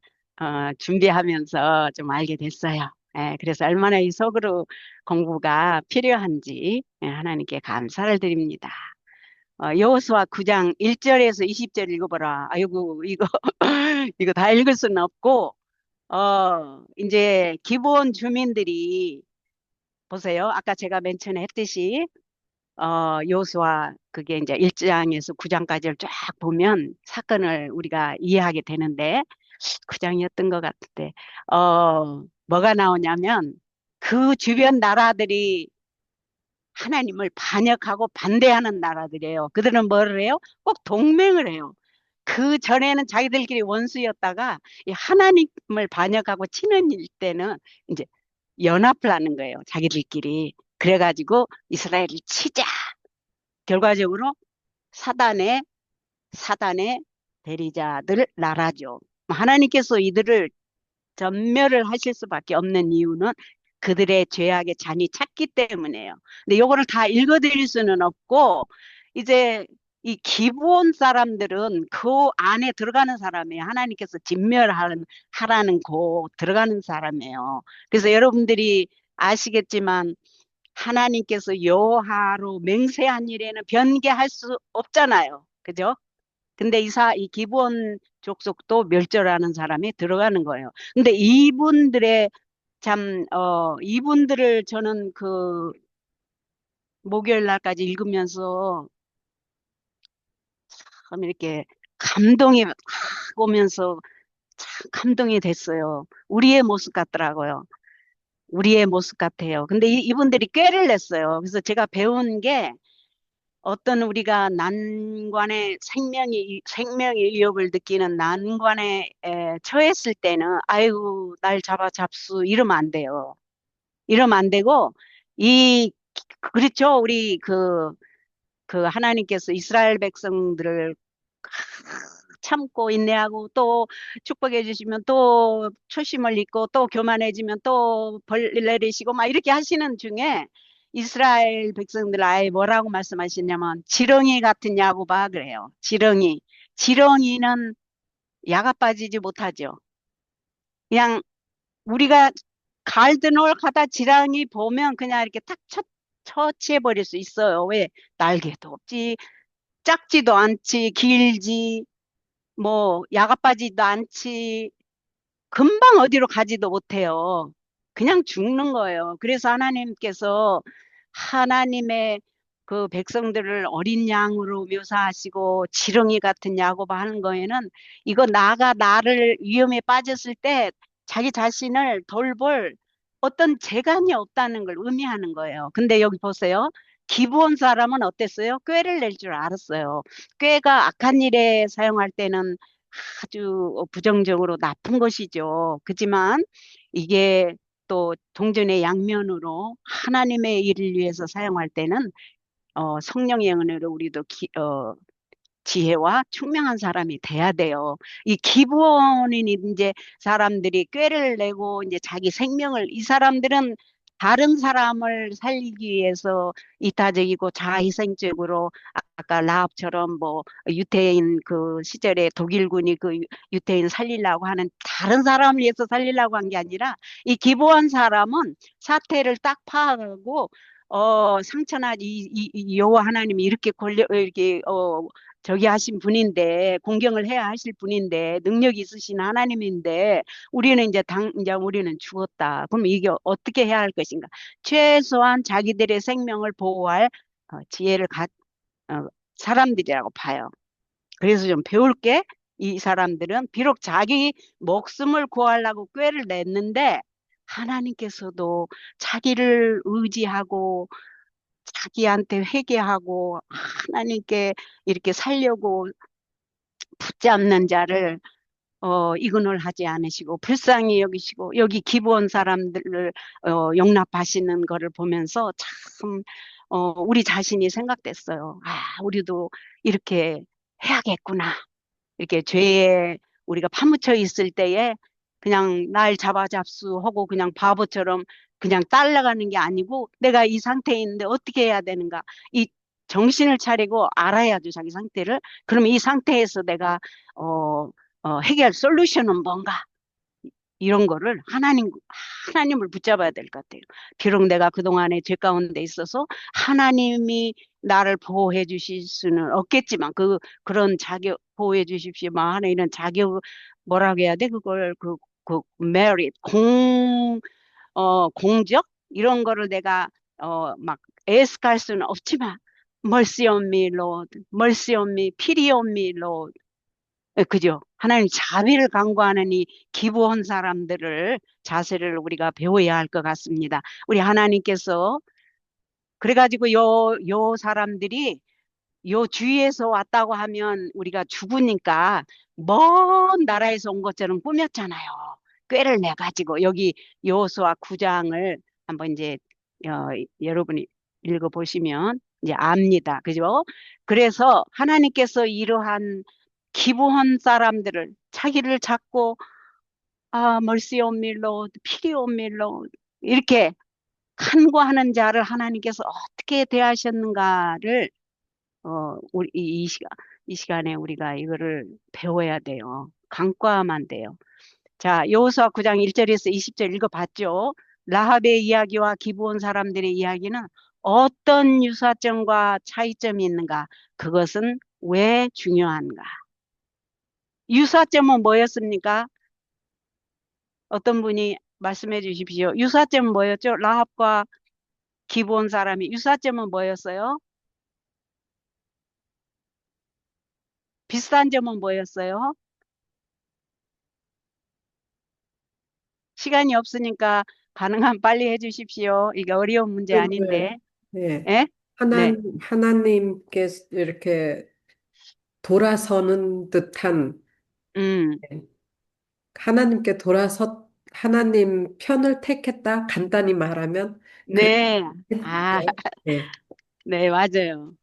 [SPEAKER 2] 준비하면서 좀 알게 됐어요. 예, 그래서 얼마나 이 속으로 공부가 필요한지 하나님께 감사를 드립니다. 여호수아 9장 1절에서 20절 읽어보라. 아이고 이거 이거 다 읽을 수는 없고 이제 기본 주민들이 보세요. 아까 제가 맨 처음에 했듯이 여호수아 그게 이제 1장에서 9장까지를 쫙 보면 사건을 우리가 이해하게 되는데 9장이었던 것 같은데 뭐가 나오냐면 그 주변 나라들이 하나님을 반역하고 반대하는 나라들이에요. 그들은 뭐를 해요? 꼭 동맹을 해요. 그 전에는 자기들끼리 원수였다가 이 하나님을 반역하고 치는 일 때는 이제 연합을 하는 거예요. 자기들끼리. 그래가지고 이스라엘을 치자. 결과적으로 사단의 대리자들 나라죠. 하나님께서 이들을 전멸을 하실 수밖에 없는 이유는 그들의 죄악의 잔이 찼기 때문이에요. 근데 요거를 다 읽어드릴 수는 없고 이제 이 기브온 사람들은 그 안에 들어가는 사람이에요. 하나님께서 하라는 곳 들어가는 사람이에요. 그래서 여러분들이 아시겠지만 하나님께서 여호와로 맹세한 일에는 변개할 수 없잖아요. 그죠? 근데 이 기브온 족속도 멸절하는 사람이 들어가는 거예요. 근데 이분들을 저는 그 목요일 날까지 읽으면서 참 이렇게 감동이 막 오면서 참 감동이 됐어요. 우리의 모습 같더라고요. 우리의 모습 같아요. 근데 이분들이 꾀를 냈어요. 그래서 제가 배운 게 어떤 우리가 난관에 생명의 위협을 느끼는 난관에 처했을 때는 아이고 날 잡수 이러면 안 돼요. 이러면 안 되고 이 그렇죠. 우리 그 하나님께서 이스라엘 백성들을 참고 인내하고 또 축복해 주시면 또 초심을 잃고 또 교만해지면 또 벌 내리시고 막 이렇게 하시는 중에 이스라엘 백성들 아예 뭐라고 말씀하시냐면 지렁이 같은 야구바 그래요. 지렁이는 야가 빠지지 못하죠. 그냥 우리가 갈드놀 가다 지렁이 보면 그냥 이렇게 탁 처치해 버릴 수 있어요. 왜? 날개도 없지, 작지도 않지, 길지, 뭐 야가 빠지도 않지, 금방 어디로 가지도 못해요. 그냥 죽는 거예요. 그래서 하나님께서 하나님의 그 백성들을 어린 양으로 묘사하시고 지렁이 같은 야고바 하는 거에는 이거 나를 위험에 빠졌을 때 자기 자신을 돌볼 어떤 재간이 없다는 걸 의미하는 거예요. 근데 여기 보세요. 기브온 사람은 어땠어요? 꾀를 낼 줄 알았어요. 꾀가 악한 일에 사용할 때는 아주 부정적으로 나쁜 것이죠. 그렇지만 이게 또 동전의 양면으로 하나님의 일을 위해서 사용할 때는 성령의 은혜로 우리도 지혜와 총명한 사람이 돼야 돼요. 이 기부원인 이제 사람들이 꾀를 내고 이제 자기 생명을 이 사람들은 다른 사람을 살리기 위해서 이타적이고 자아희생적으로 아까 라합처럼 뭐 유대인 그 시절에 독일군이 그 유대인 살리려고 하는 다른 사람을 위해서 살리려고 한 게 아니라 이 기부원 사람은 사태를 딱 파악하고 상처나 이 여호와 하나님이 이렇게 이렇게 저기 하신 분인데 공경을 해야 하실 분인데 능력이 있으신 하나님인데 우리는 이제 우리는 죽었다. 그럼 이게 어떻게 해야 할 것인가? 최소한 자기들의 생명을 보호할 지혜를 사람들이라고 봐요. 그래서 좀 배울 게 이 사람들은 비록 자기 목숨을 구하려고 꾀를 냈는데 하나님께서도 자기를 의지하고 자기한테 회개하고 하나님께 이렇게 살려고 붙잡는 자를 이근을 하지 않으시고 불쌍히 여기시고 여기 기부원 사람들을 용납하시는 거를 보면서 참 우리 자신이 생각됐어요. 아, 우리도 이렇게 해야겠구나. 이렇게 죄에 우리가 파묻혀 있을 때에 그냥 날 잡수하고 그냥 바보처럼 그냥 딸려가는 게 아니고 내가 이 상태에 있는데 어떻게 해야 되는가. 이 정신을 차리고 알아야죠, 자기 상태를. 그럼 이 상태에서 내가 어, 해결 솔루션은 뭔가? 이런 거를 하나님을 붙잡아야 될 것 같아요. 비록 내가 그동안에 죄 가운데 있어서 하나님이 나를 보호해 주실 수는 없겠지만, 그런 자격, 보호해 주십시오. 막 하는 이런 자격, 뭐라고 해야 돼? 그걸, merit, 공적? 이런 거를 내가, 막 애쓰할 수는 없지만, mercy on me, Lord. mercy on me, pity on me, Lord. 그죠? 하나님 자비를 간구하는 이 기부한 사람들을 자세를 우리가 배워야 할 것 같습니다. 우리 하나님께서 그래가지고 요 사람들이 요 주위에서 왔다고 하면 우리가 죽으니까 먼 나라에서 온 것처럼 꾸몄잖아요. 꾀를 내 가지고 여기 여호수아 9장을 한번 이제 여러분이 읽어보시면 이제 압니다. 그죠? 그래서 하나님께서 이러한 기부한 사람들을 자기를 찾고 멀시 온 밀로 필요 온 밀로 이렇게 간구하는 자를 하나님께서 어떻게 대하셨는가를 우리 이 시간에 우리가 이거를 배워야 돼요. 간과하면 돼요. 자, 여호수아 9장 1절에서 20절 읽어봤죠? 라합의 이야기와 기브온 사람들의 이야기는 어떤 유사점과 차이점이 있는가? 그것은 왜 중요한가? 유사점은 뭐였습니까? 어떤 분이 말씀해 주십시오. 유사점은 뭐였죠? 라합과 기브온 사람이 유사점은 뭐였어요? 비슷한 점은 뭐였어요? 시간이 없으니까 가능한 빨리 해주십시오. 이게 어려운 문제 아닌데.
[SPEAKER 3] 네.
[SPEAKER 2] 예? 네.
[SPEAKER 3] 하나님께 이렇게 돌아서는 듯한,
[SPEAKER 2] 음,
[SPEAKER 3] 하나님께 돌아서 하나님 편을 택했다. 간단히 말하면 그렇게
[SPEAKER 2] 네. 아,
[SPEAKER 3] 했죠. 네.
[SPEAKER 2] 네, 맞아요.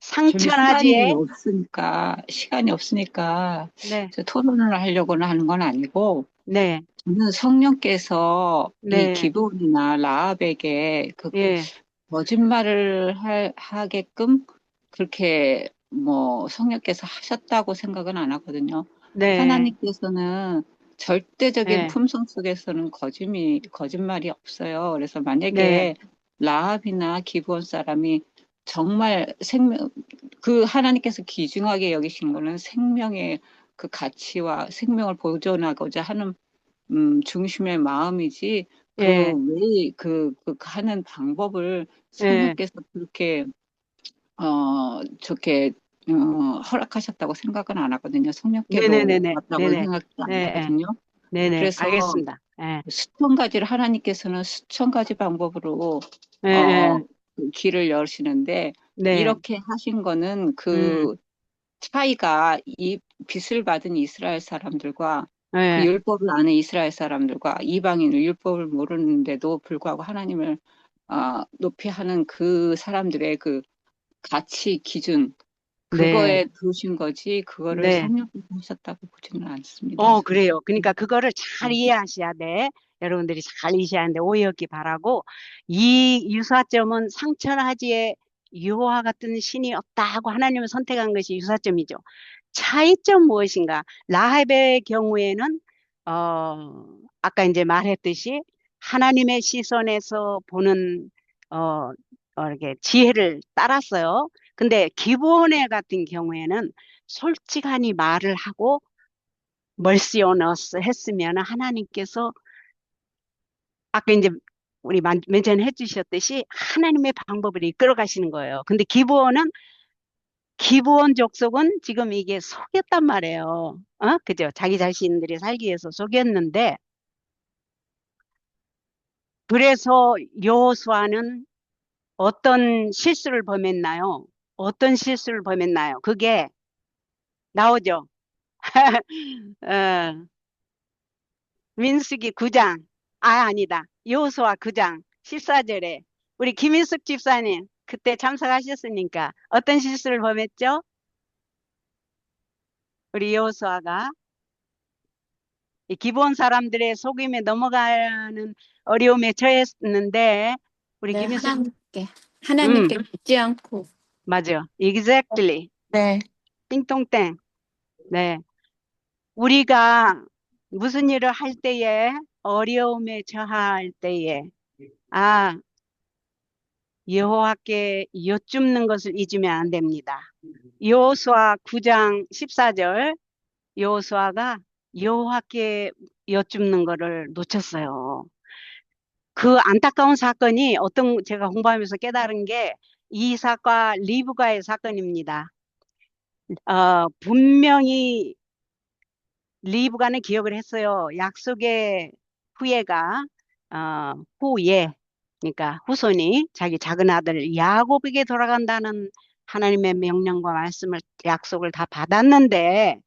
[SPEAKER 4] 지금 시간이
[SPEAKER 2] 상천하지에,
[SPEAKER 4] 없으니까, 시간이 없으니까,
[SPEAKER 2] 네,
[SPEAKER 4] 저 토론을 하려고는 하는 건 아니고,
[SPEAKER 2] 네,
[SPEAKER 4] 저는 성령께서 이
[SPEAKER 2] 네,
[SPEAKER 4] 기브온이나 라합에게 그
[SPEAKER 2] 예,
[SPEAKER 4] 거짓말을 하게끔 그렇게 뭐 성령께서 하셨다고 생각은 안 하거든요.
[SPEAKER 2] 네,
[SPEAKER 4] 하나님께서는 절대적인
[SPEAKER 2] 네,
[SPEAKER 4] 품성 속에서는 거짓말이 없어요. 그래서
[SPEAKER 2] 네,
[SPEAKER 4] 만약에 라합이나 기브온 사람이 정말 그 하나님께서 귀중하게 여기신 거는 생명의 그 가치와 생명을 보존하고자 하는 중심의 마음이지,
[SPEAKER 2] 예,
[SPEAKER 4] 그 하는 방법을
[SPEAKER 2] 예,
[SPEAKER 4] 성령께서 그렇게, 좋게, 허락하셨다고 생각은 안 하거든요. 성령께로
[SPEAKER 2] 네네네네,
[SPEAKER 4] 왔다고
[SPEAKER 2] 네네,
[SPEAKER 4] 생각도 안
[SPEAKER 2] 네,
[SPEAKER 4] 하거든요.
[SPEAKER 2] 네네,
[SPEAKER 4] 그래서
[SPEAKER 2] 알겠습니다. 예,
[SPEAKER 4] 수천 가지를 하나님께서는 수천 가지 방법으로,
[SPEAKER 2] 예,
[SPEAKER 4] 어,
[SPEAKER 2] 예,
[SPEAKER 4] 그 길을 여시는데,
[SPEAKER 2] 네,
[SPEAKER 4] 이렇게 하신 거는
[SPEAKER 2] 음,
[SPEAKER 4] 그 차이가 이 빚을 받은 이스라엘 사람들과 그
[SPEAKER 2] 예,
[SPEAKER 4] 율법을 아는 이스라엘 사람들과 이방인을 율법을 모르는데도 불구하고 하나님을 높이 하는 그 사람들의 그 가치 기준
[SPEAKER 2] 네,
[SPEAKER 4] 그거에 두신 거지 그거를
[SPEAKER 2] 네.
[SPEAKER 4] 성령께서 하셨다고 보지는 않습니다.
[SPEAKER 2] 그래요. 그러니까 그거를 잘 이해하셔야 돼. 여러분들이 잘 이해하셔야 하는데 오해 없기 바라고. 이 유사점은 상천하지에 유호와 같은 신이 없다고 하나님을 선택한 것이 유사점이죠. 차이점 무엇인가? 라합의 경우에는 아까 이제 말했듯이 하나님의 시선에서 보는 이렇게 지혜를 따랐어요. 근데 기브온의 같은 경우에는 솔직하니 말을 하고 멀시 on us 했으면 하나님께서 아까 이제 우리 맨 전에 해주셨듯이 하나님의 방법을 이끌어 가시는 거예요. 근데 기브온 족속은 지금 이게 속였단 말이에요. 그죠? 자기 자신들이 살기 위해서 속였는데 그래서 여호수아는 어떤 실수를 범했나요? 어떤 실수를 범했나요? 그게 나오죠. 어, 민수기 9장. 아니다. 여호수아 9장 14절에 우리 김인숙 집사님 그때 참석하셨으니까 어떤 실수를 범했죠? 우리 여호수아가 이 기본 사람들의 속임에 넘어가는 어려움에 처했는데 우리
[SPEAKER 1] 네,
[SPEAKER 2] 김인숙
[SPEAKER 1] 하나님께,
[SPEAKER 2] 음,
[SPEAKER 1] 하나님께 묻지 않고,
[SPEAKER 2] 맞아. Exactly.
[SPEAKER 5] 네.
[SPEAKER 2] 띵동땡. 네. 우리가 무슨 일을 할 때에, 어려움에 처할 때에, 아, 여호와께 여쭙는 것을 잊으면 안 됩니다. 여호수아 9장 14절, 여호수아가 여호와께 여쭙는 거를 놓쳤어요. 그 안타까운 사건이 제가 공부하면서 깨달은 게 이삭과 리브가의 사건입니다. 분명히 리브가는 기억을 했어요. 약속의 후예가, 후예, 그러니까 후손이 자기 작은 아들 야곱에게 돌아간다는 하나님의 명령과 말씀을, 약속을 다 받았는데,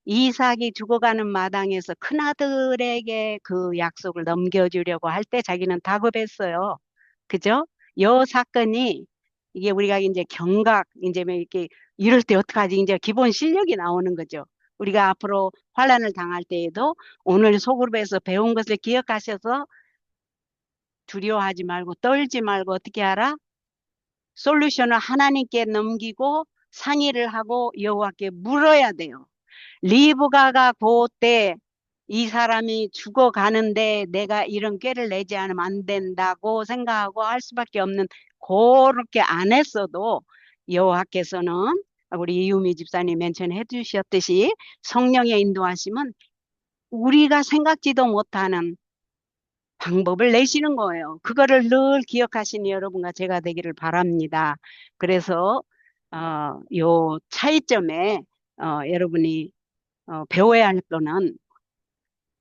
[SPEAKER 2] 이삭이 죽어가는 마당에서 큰아들에게 그 약속을 넘겨주려고 할 때 자기는 다급했어요. 그죠? 요 사건이, 이게 우리가 이제 경각, 이제 뭐 이렇게 이럴 때 어떡하지? 이제 기본 실력이 나오는 거죠. 우리가 앞으로 환난을 당할 때에도 오늘 소그룹에서 배운 것을 기억하셔서 두려워하지 말고 떨지 말고 어떻게 하라? 솔루션을 하나님께 넘기고 상의를 하고 여호와께 물어야 돼요. 리브가가 그때 이 사람이 죽어가는데 내가 이런 꾀를 내지 않으면 안 된다고 생각하고 할 수밖에 없는, 그렇게 안 했어도 여호와께서는 우리 이유미 집사님 멘션해 주셨듯이 성령의 인도하시면 우리가 생각지도 못하는 방법을 내시는 거예요. 그거를 늘 기억하시는 여러분과 제가 되기를 바랍니다. 그래서 요 차이점에 여러분이 배워야 할 거는,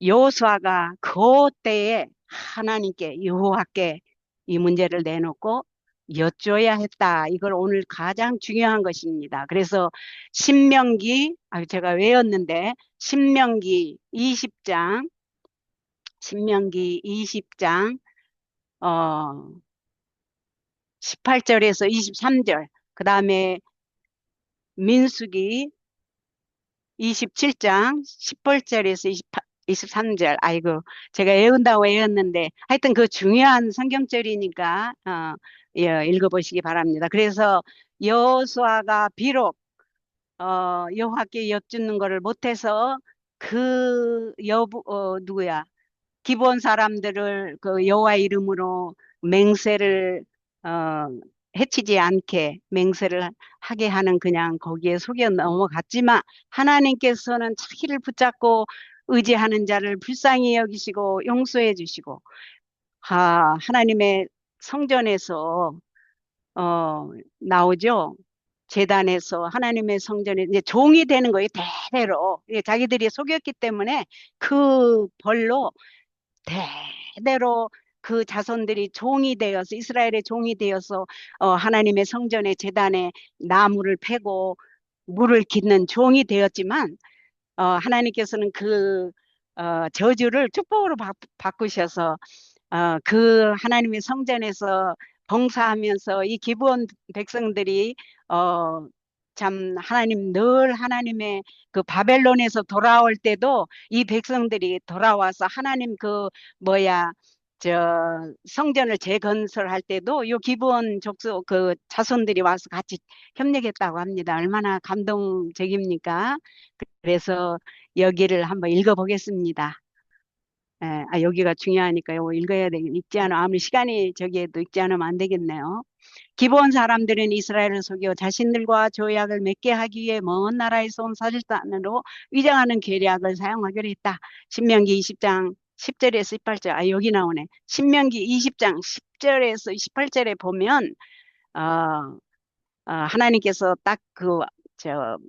[SPEAKER 2] 여호수아가 그때에 하나님께, 여호와께 이 문제를 내놓고 여쭤야 했다. 이걸 오늘 가장 중요한 것입니다. 그래서 신명기, 제가 외웠는데, 신명기 20장, 어, 18절에서 23절, 그 다음에 민수기 27장 18절에서 23절. 아이고, 제가 외운다고 외웠는데 하여튼 그 중요한 성경절이니까 예, 읽어보시기 바랍니다. 그래서 여호수아가 비록 여호와께 여쭙는 거를 못해서 누구야, 기본 사람들을 그 여호와 이름으로 맹세를 어, 해치지 않게 맹세를 하게 하는, 그냥 거기에 속여 넘어갔지만 하나님께서는 자기를 붙잡고 의지하는 자를 불쌍히 여기시고 용서해 주시고, 하나님의 성전에서 나오죠. 제단에서 하나님의 성전에 이제 종이 되는 거예요. 대대로 자기들이 속였기 때문에 그 벌로 대대로 그 자손들이 종이 되어서, 이스라엘의 종이 되어서 하나님의 성전의 제단에 나무를 패고 물을 깃는 종이 되었지만, 하나님께서는 그 저주를 축복으로 바꾸셔서 그 하나님의 성전에서 봉사하면서 이 기브온 백성들이 참 하나님, 늘 하나님의 그 바벨론에서 돌아올 때도 이 백성들이 돌아와서 하나님 그 뭐야, 저 성전을 재건설할 때도 요 기브온 족속 그 자손들이 와서 같이 협력했다고 합니다. 얼마나 감동적입니까? 그래서 여기를 한번 읽어보겠습니다. 여기가 중요하니까 요 읽어야 되겠, 읽지 않으면, 아무리 시간이 저기에도 읽지 않으면 안 되겠네요. 기브온 사람들은 이스라엘을 속여 자신들과 조약을 맺게 하기 위해 먼 나라에서 온 사절단으로 위장하는 계략을 사용하기로 했다. 신명기 20장 10절에서 18절. 여기 나오네. 신명기 20장 10절에서 18절에 보면 하나님께서 딱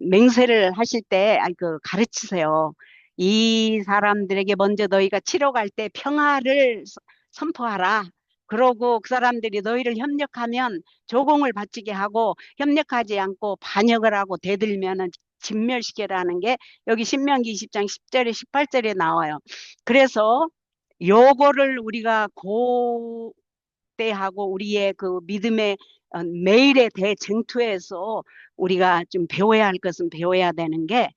[SPEAKER 2] 맹세를 하실 때 가르치세요. 이 사람들에게 먼저 너희가 치러 갈 때 평화를 선포하라. 그러고 그 사람들이 너희를 협력하면 조공을 바치게 하고, 협력하지 않고 반역을 하고 대들면은 진멸시키라는 게 여기 신명기 20장 10절에 18절에 나와요. 그래서 요거를 우리가 고대하고 우리의 그 믿음의 매일의 대쟁투에서 우리가 좀 배워야 할 것은 배워야 되는 게,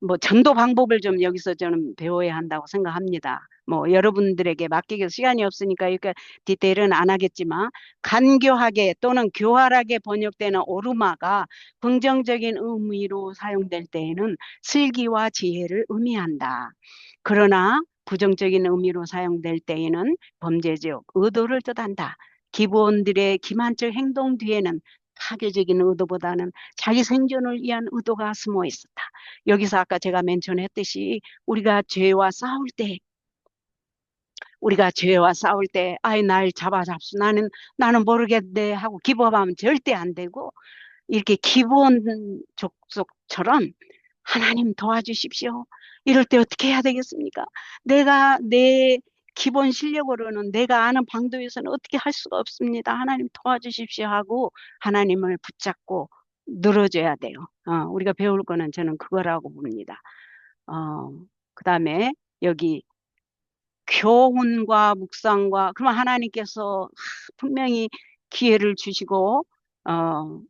[SPEAKER 2] 뭐 전도 방법을 좀 여기서 저는 배워야 한다고 생각합니다. 뭐 여러분들에게 맡기기 시간이 없으니까 이렇게 디테일은 안 하겠지만 간교하게 또는 교활하게 번역되는 오르마가 긍정적인 의미로 사용될 때에는 슬기와 지혜를 의미한다. 그러나 부정적인 의미로 사용될 때에는 범죄적 의도를 뜻한다. 기부원들의 기만적 행동 뒤에는 파괴적인 의도보다는 자기 생존을 위한 의도가 숨어 있었다. 여기서 아까 제가 멘션했듯이 우리가 죄와 싸울 때 아이 날 잡수 나는 모르겠네 하고 기법하면 절대 안 되고 이렇게 기본 족속처럼 하나님 도와주십시오. 이럴 때 어떻게 해야 되겠습니까? 내가 내 기본 실력으로는 내가 아는 방도에서는 어떻게 할 수가 없습니다. 하나님 도와주십시오 하고 하나님을 붙잡고 늘어져야 돼요. 우리가 배울 거는 저는 그거라고 봅니다. 그다음에 여기 교훈과 묵상과 그러면 하나님께서 분명히 기회를 주시고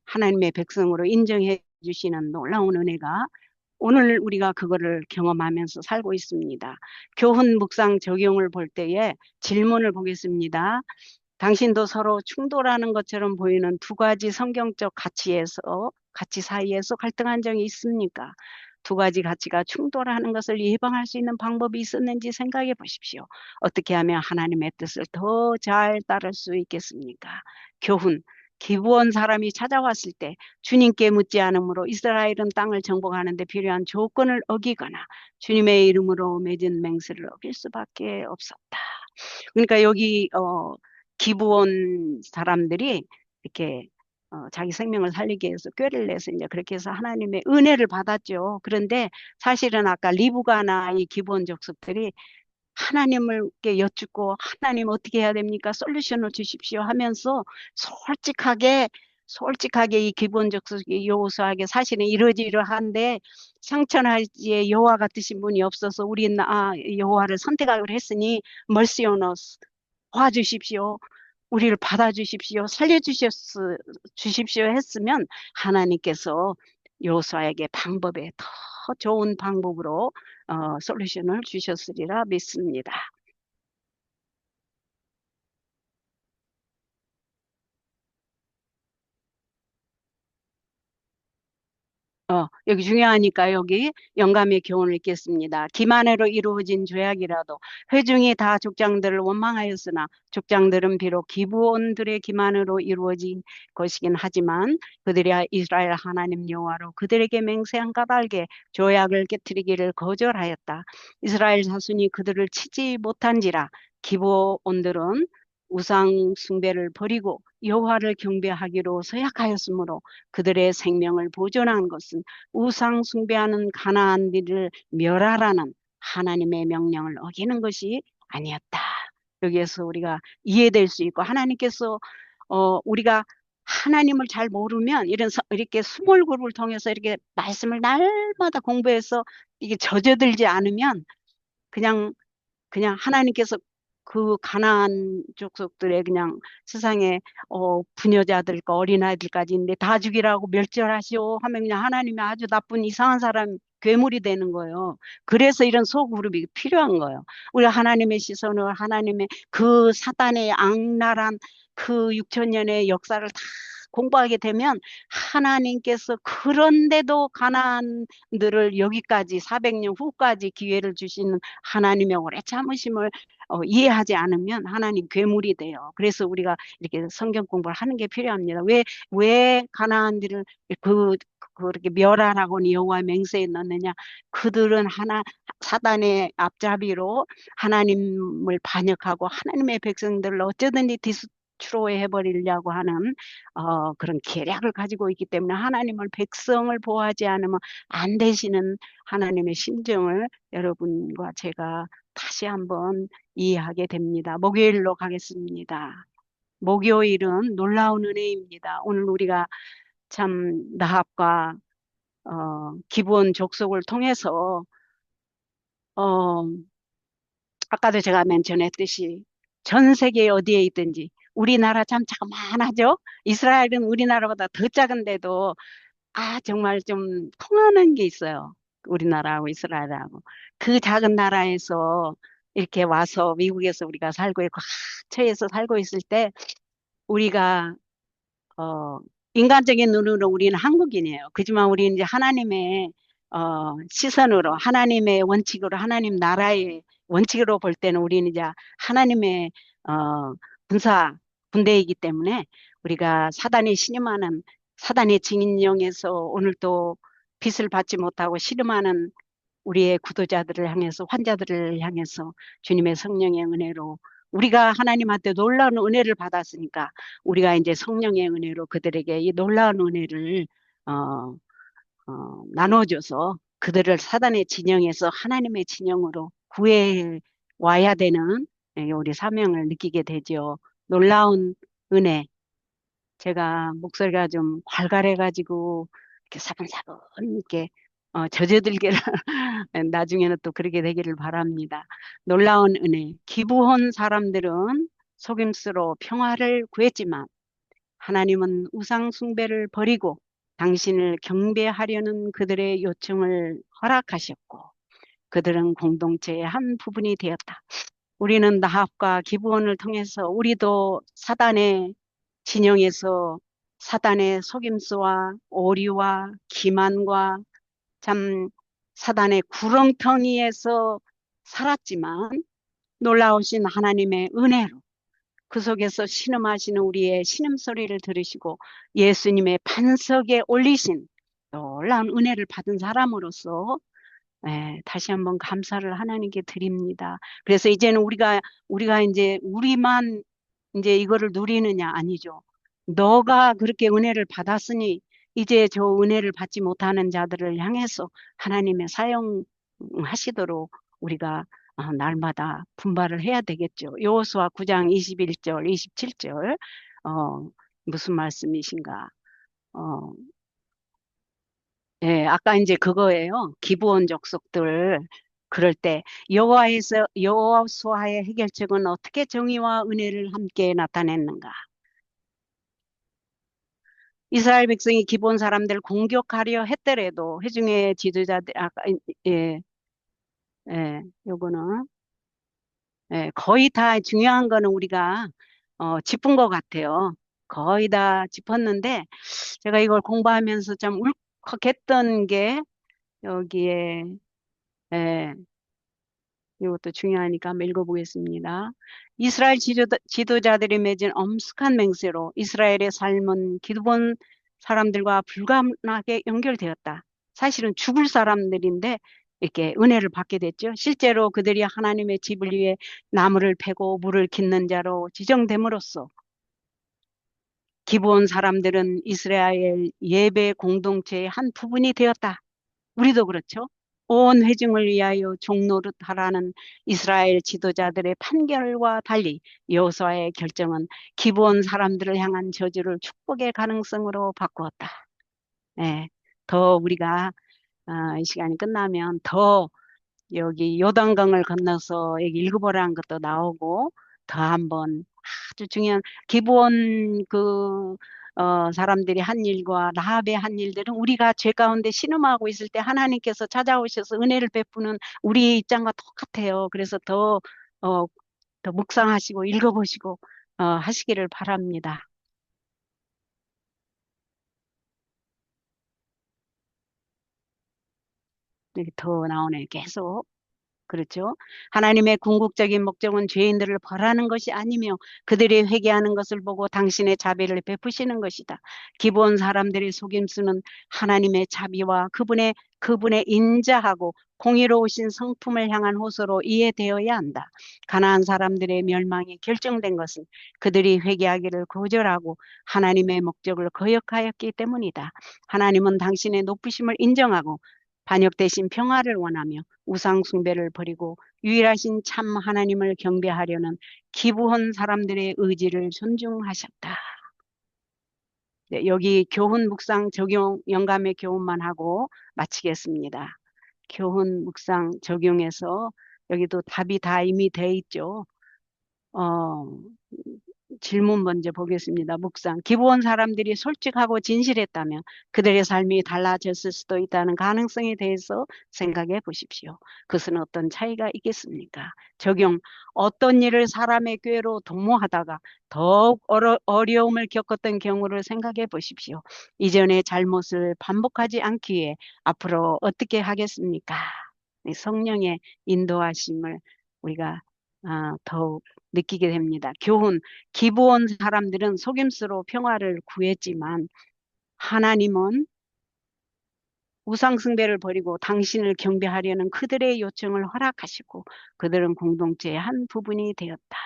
[SPEAKER 2] 하나님의 백성으로 인정해 주시는 놀라운 은혜가 오늘 우리가 그거를 경험하면서 살고 있습니다. 교훈 묵상 적용을 볼 때에 질문을 보겠습니다. 당신도 서로 충돌하는 것처럼 보이는 두 가지 성경적 가치 사이에서 갈등한 적이 있습니까? 두 가지 가치가 충돌하는 것을 예방할 수 있는 방법이 있었는지 생각해 보십시오. 어떻게 하면 하나님의 뜻을 더 잘 따를 수 있겠습니까? 교훈, 기브온 사람이 찾아왔을 때 주님께 묻지 않으므로 이스라엘은 땅을 정복하는 데 필요한 조건을 어기거나 주님의 이름으로 맺은 맹세를 어길 수밖에 없었다. 그러니까 여기 기브온 사람들이 이렇게 자기 생명을 살리기 위해서 꾀를 내서 이제 그렇게 해서 하나님의 은혜를 받았죠. 그런데 사실은 아까 리브가나 이 기브온 족속들이 하나님을께 여쭙고 하나님 어떻게 해야 됩니까? 솔루션을 주십시오 하면서 솔직하게 이 기본 족속이 여호수아에게 사실은 이러지러한데 상천하지에 여호와 같으신 분이 없어서 우리는 여호와를 선택하기로 했으니 mercy on us 도와주십시오. 우리를 받아주십시오. 주십시오 했으면 하나님께서 여호수아에게 방법에 더 좋은 방법으로 솔루션을 주셨으리라 믿습니다. 여기 중요하니까 여기 영감의 교훈을 읽겠습니다. 기만으로 이루어진 죄악이라도 회중이 다 족장들을 원망하였으나 족장들은 비록 기브온들의 기만으로 이루어진 것이긴 하지만 그들이 이스라엘 하나님 여호와로 그들에게 맹세한 까닭에 조약을 깨뜨리기를 거절하였다. 이스라엘 자손이 그들을 치지 못한지라 기브온들은 우상 숭배를 버리고 여호와를 경배하기로 서약하였으므로 그들의 생명을 보존한 것은 우상 숭배하는 가나안들을 멸하라는 하나님의 명령을 어기는 것이 아니었다. 여기에서 우리가 이해될 수 있고 하나님께서 우리가 하나님을 잘 모르면 이렇게 스몰그룹을 통해서 이렇게 말씀을 날마다 공부해서 이게 젖어들지 않으면 그냥 하나님께서 그 가나안 족속들의 그냥 세상에 부녀자들과 어린아이들까지 있는데 다 죽이라고 멸절하시오 하면 그냥 하나님이 아주 나쁜 이상한 사람 괴물이 되는 거예요. 그래서 이런 소그룹이 필요한 거예요. 우리가 하나님의 시선을 하나님의 그 사단의 악랄한 그 6천년의 역사를 다 공부하게 되면 하나님께서 그런데도 가나안들을 여기까지 400년 후까지 기회를 주시는 하나님의 오래 참으심을 이해하지 않으면 하나님 괴물이 돼요. 그래서 우리가 이렇게 성경 공부를 하는 게 필요합니다. 왜 가나안들을 그렇게 멸하라고 여호와 맹세에 넣느냐? 그들은 사단의 앞잡이로 하나님을 반역하고 하나님의 백성들을 어쩌든지 디스트로이 해버리려고 하는 그런 계략을 가지고 있기 때문에 하나님을 백성을 보호하지 않으면 안 되시는 하나님의 심정을 여러분과 제가 다시 한번 이해하게 됩니다. 목요일로 가겠습니다. 목요일은 놀라운 은혜입니다. 오늘 우리가 참 나합과 기브온 족속을 통해서 아까도 제가 멘션했듯이 전 세계 어디에 있든지 우리나라 참 자그만하죠? 이스라엘은 우리나라보다 더 작은데도 정말 좀 통하는 게 있어요. 우리나라하고 이스라엘하고 그 작은 나라에서 이렇게 와서 미국에서 우리가 살고 있고 처해서 살고 있을 때 우리가 어, 인간적인 눈으로 우리는 한국인이에요. 그지만 우리는 이제 하나님의 시선으로 하나님의 원칙으로 하나님 나라의 원칙으로 볼 때는 우리는 이제 하나님의 군사 군대이기 때문에 우리가 사단이 신임하는 사단의 징인령에서 오늘도 빛을 받지 못하고 신음하는 우리의 구도자들을 향해서 환자들을 향해서 주님의 성령의 은혜로 우리가 하나님한테 놀라운 은혜를 받았으니까 우리가 이제 성령의 은혜로 그들에게 이 놀라운 은혜를 어, 나눠줘서 그들을 사단의 진영에서 하나님의 진영으로 구해 와야 되는 우리 사명을 느끼게 되죠. 놀라운 은혜. 제가 목소리가 좀 괄괄해가지고 이렇게 사근사근 이렇게 젖어들기를 나중에는 또 그렇게 되기를 바랍니다. 놀라운 은혜. 기브온 사람들은 속임수로 평화를 구했지만 하나님은 우상 숭배를 버리고 당신을 경배하려는 그들의 요청을 허락하셨고 그들은 공동체의 한 부분이 되었다. 우리는 나합과 기브온을 통해서 우리도 사단의 진영에서 사단의 속임수와 오류와 기만과 참 사단의 구렁텅이에서 살았지만 놀라우신 하나님의 은혜로 그 속에서 신음하시는 우리의 신음소리를 들으시고 예수님의 반석에 올리신 놀라운 은혜를 받은 사람으로서 다시 한번 감사를 하나님께 드립니다. 그래서 이제는 우리가 이제 우리만 이제 이거를 누리느냐 아니죠. 너가 그렇게 은혜를 받았으니 이제 저 은혜를 받지 못하는 자들을 향해서 하나님의 사용하시도록 우리가 날마다 분발을 해야 되겠죠. 여호수아 9장 21절, 27절 무슨 말씀이신가? 어, 아까 이제 그거예요. 기브온 족속들 그럴 때 여호수아의 해결책은 어떻게 정의와 은혜를 함께 나타냈는가? 이스라엘 백성이 기브온 사람들 공격하려 했더라도 회중의 지도자들 아까 예, 요거는 거의 다 중요한 거는 우리가 짚은 것 같아요. 거의 다 짚었는데 제가 이걸 공부하면서 좀 울컥했던 게 여기에 예, 이것도 중요하니까 한번 읽어보겠습니다. 이스라엘 지도자들이 맺은 엄숙한 맹세로 이스라엘의 삶은 기드본 사람들과 불가분하게 연결되었다. 사실은 죽을 사람들인데 이렇게 은혜를 받게 됐죠. 실제로 그들이 하나님의 집을 위해 나무를 패고 물을 깃는 자로 지정됨으로써 기브온 사람들은 이스라엘 예배 공동체의 한 부분이 되었다. 우리도 그렇죠. 온 회중을 위하여 종노릇하라는 이스라엘 지도자들의 판결과 달리 여호수아의 결정은 기브온 사람들을 향한 저주를 축복의 가능성으로 바꾸었다. 더 우리가 이 시간이 끝나면 더 여기 요단강을 건너서 여기 읽어보라는 것도 나오고 더 한번 아주 중요한 기본 사람들이 한 일과 라합의 한 일들은 우리가 죄 가운데 신음하고 있을 때 하나님께서 찾아오셔서 은혜를 베푸는 우리의 입장과 똑같아요. 그래서 더 묵상하시고 읽어보시고 하시기를 바랍니다. 여기 더 나오네 계속. 그렇죠. 하나님의 궁극적인 목적은 죄인들을 벌하는 것이 아니며 그들이 회개하는 것을 보고 당신의 자비를 베푸시는 것이다. 기본 사람들의 속임수는 하나님의 자비와 그분의 인자하고 공의로우신 성품을 향한 호소로 이해되어야 한다. 가나안 사람들의 멸망이 결정된 것은 그들이 회개하기를 거절하고 하나님의 목적을 거역하였기 때문이다. 하나님은 당신의 높으심을 인정하고 반역 대신 평화를 원하며 우상 숭배를 버리고 유일하신 참 하나님을 경배하려는 기브온 사람들의 의지를 존중하셨다. 네, 여기 교훈 묵상 적용 영감의 교훈만 하고 마치겠습니다. 교훈 묵상 적용해서 여기도 답이 다 이미 돼 있죠. 어, 질문 먼저 보겠습니다. 묵상. 기부원 사람들이 솔직하고 진실했다면 그들의 삶이 달라졌을 수도 있다는 가능성에 대해서 생각해 보십시오. 그것은 어떤 차이가 있겠습니까? 적용. 어떤 일을 사람의 꾀로 도모하다가 더욱 어려움을 겪었던 경우를 생각해 보십시오. 이전의 잘못을 반복하지 않기 위해 앞으로 어떻게 하겠습니까? 이 성령의 인도하심을 우리가 더욱 느끼게 됩니다. 교훈. 기부온 사람들은 속임수로 평화를 구했지만 하나님은 우상숭배를 버리고 당신을 경배하려는 그들의 요청을 허락하시고 그들은 공동체의 한 부분이 되었다.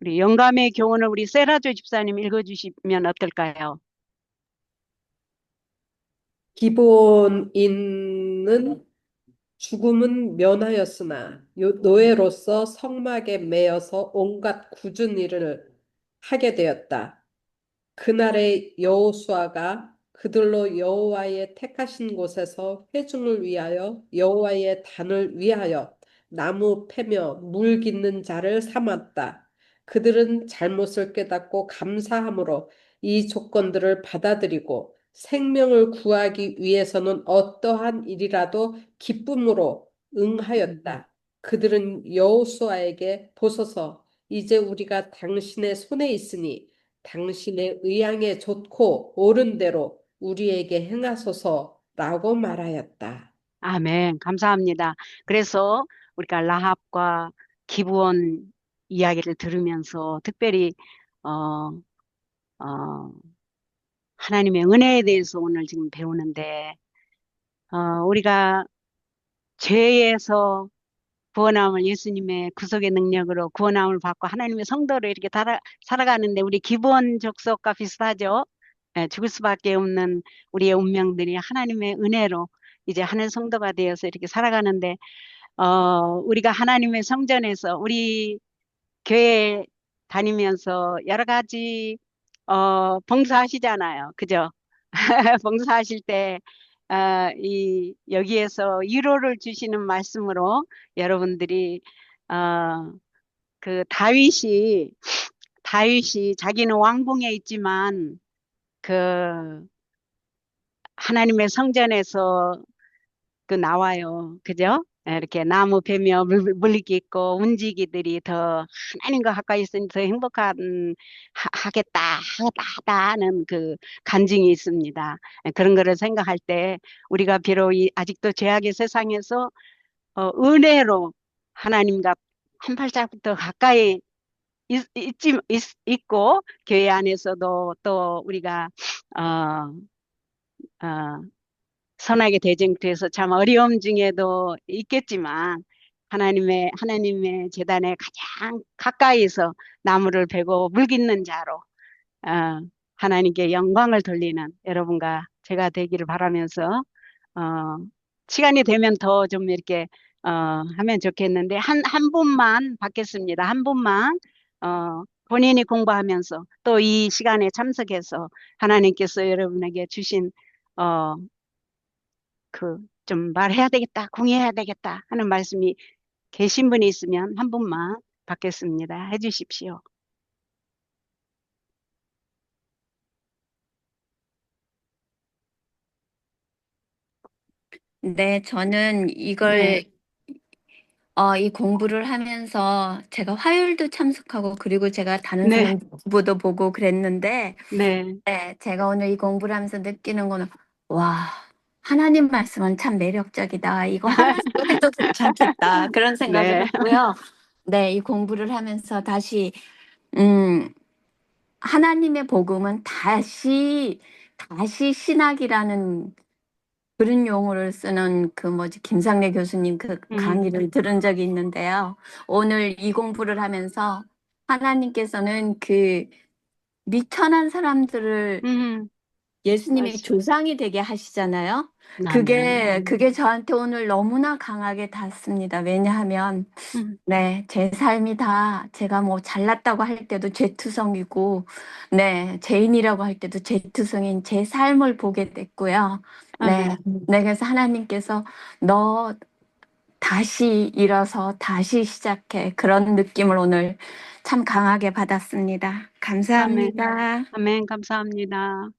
[SPEAKER 2] 우리 영감의 교훈을 우리 세라조 집사님 읽어주시면 어떨까요?
[SPEAKER 3] 기본인은 죽음은 면하였으나 노예로서 성막에 매여서 온갖 굳은 일을 하게 되었다. 그날의 여호수아가 그들로 여호와의 택하신 곳에서 회중을 위하여 여호와의 단을 위하여 나무 패며 물 깃는 자를 삼았다. 그들은 잘못을 깨닫고 감사함으로 이 조건들을 받아들이고 생명을 구하기 위해서는 어떠한 일이라도 기쁨으로 응하였다. 그들은 여호수아에게 보소서 이제 우리가 당신의 손에 있으니 당신의 의향에 좋고 옳은 대로 우리에게 행하소서라고 말하였다.
[SPEAKER 2] 아멘. 감사합니다. 그래서 우리가 라합과 기브온 이야기를 들으면서 특별히 어, 어, 하나님의 은혜에 대해서 오늘 지금 배우는데 우리가 죄에서 구원함을 예수님의 구속의 능력으로 구원함을 받고 하나님의 성도로 이렇게 살아가는데 우리 기본 족속과 비슷하죠. 예, 죽을 수밖에 없는 우리의 운명들이 하나님의 은혜로 이제 하늘 성도가 되어서 이렇게 살아가는데 우리가 하나님의 성전에서 우리 교회 다니면서 여러 가지 봉사하시잖아요. 그죠? 봉사하실 때 여기에서 위로를 주시는 말씀으로 여러분들이 그 다윗이 자기는 왕궁에 있지만 그 하나님의 성전에서 나와요. 그죠? 이렇게 나무 베며 물리기 있고 움직이들이 더 하나님과 가까이 있으니 더 행복한 하겠다 하는 그 간증이 있습니다. 그런 거를 생각할 때 우리가 비록 아직도 죄악의 세상에서 은혜로 하나님과 한 발짝부터 가까이 있고 교회 안에서도 또 우리가 어, 어, 선하게 대쟁투에서 참 어려움 중에도 있겠지만 하나님의 제단에 가장 가까이서 나무를 베고 물 깃는 자로 하나님께 영광을 돌리는 여러분과 제가 되기를 바라면서 어, 시간이 되면 더 좀 이렇게 하면 좋겠는데 한 분만 받겠습니다. 한 분만 본인이 공부하면서 또 이 시간에 참석해서 하나님께서 여러분에게 주신 좀 말해야 되겠다, 공유해야 되겠다 하는 말씀이 계신 분이 있으면 한 분만 받겠습니다. 해주십시오.
[SPEAKER 1] 네, 저는
[SPEAKER 2] 네,
[SPEAKER 1] 이 공부를 하면서 제가 화요일도 참석하고 그리고 제가 다른
[SPEAKER 2] 네,
[SPEAKER 1] 사람 공부도 보고 그랬는데,
[SPEAKER 2] 네,
[SPEAKER 1] 네, 제가 오늘 이 공부를 하면서 느끼는 거는, 와, 하나님 말씀은 참 매력적이다. 이거 하나씩 해도 괜찮겠다. 그런 생각을
[SPEAKER 2] 네,
[SPEAKER 1] 했고요. 네, 이 공부를 하면서 다시, 음, 하나님의 복음은 다시 신학이라는 그런 용어를 쓰는 김상래 교수님 강의를 들은 적이 있는데요. 오늘 이 공부를 하면서 하나님께서는 미천한 사람들을 예수님의
[SPEAKER 2] 맞습니다.
[SPEAKER 1] 조상이 되게 하시잖아요.
[SPEAKER 2] 아멘.
[SPEAKER 1] 그게 저한테 오늘 너무나 강하게 닿습니다. 왜냐하면, 네, 제 삶이 다 제가 뭐 잘났다고 할 때도 죄투성이고, 네, 죄인이라고 할 때도 죄투성인 제 삶을 보게 됐고요. 네,
[SPEAKER 2] 아멘.
[SPEAKER 1] 네, 그래서 하나님께서 너
[SPEAKER 5] 다시 일어서 다시 시작해. 그런 느낌을 오늘 참 강하게 받았습니다.
[SPEAKER 2] 아멘.
[SPEAKER 5] 감사합니다.
[SPEAKER 2] 아멘. 감사합니다.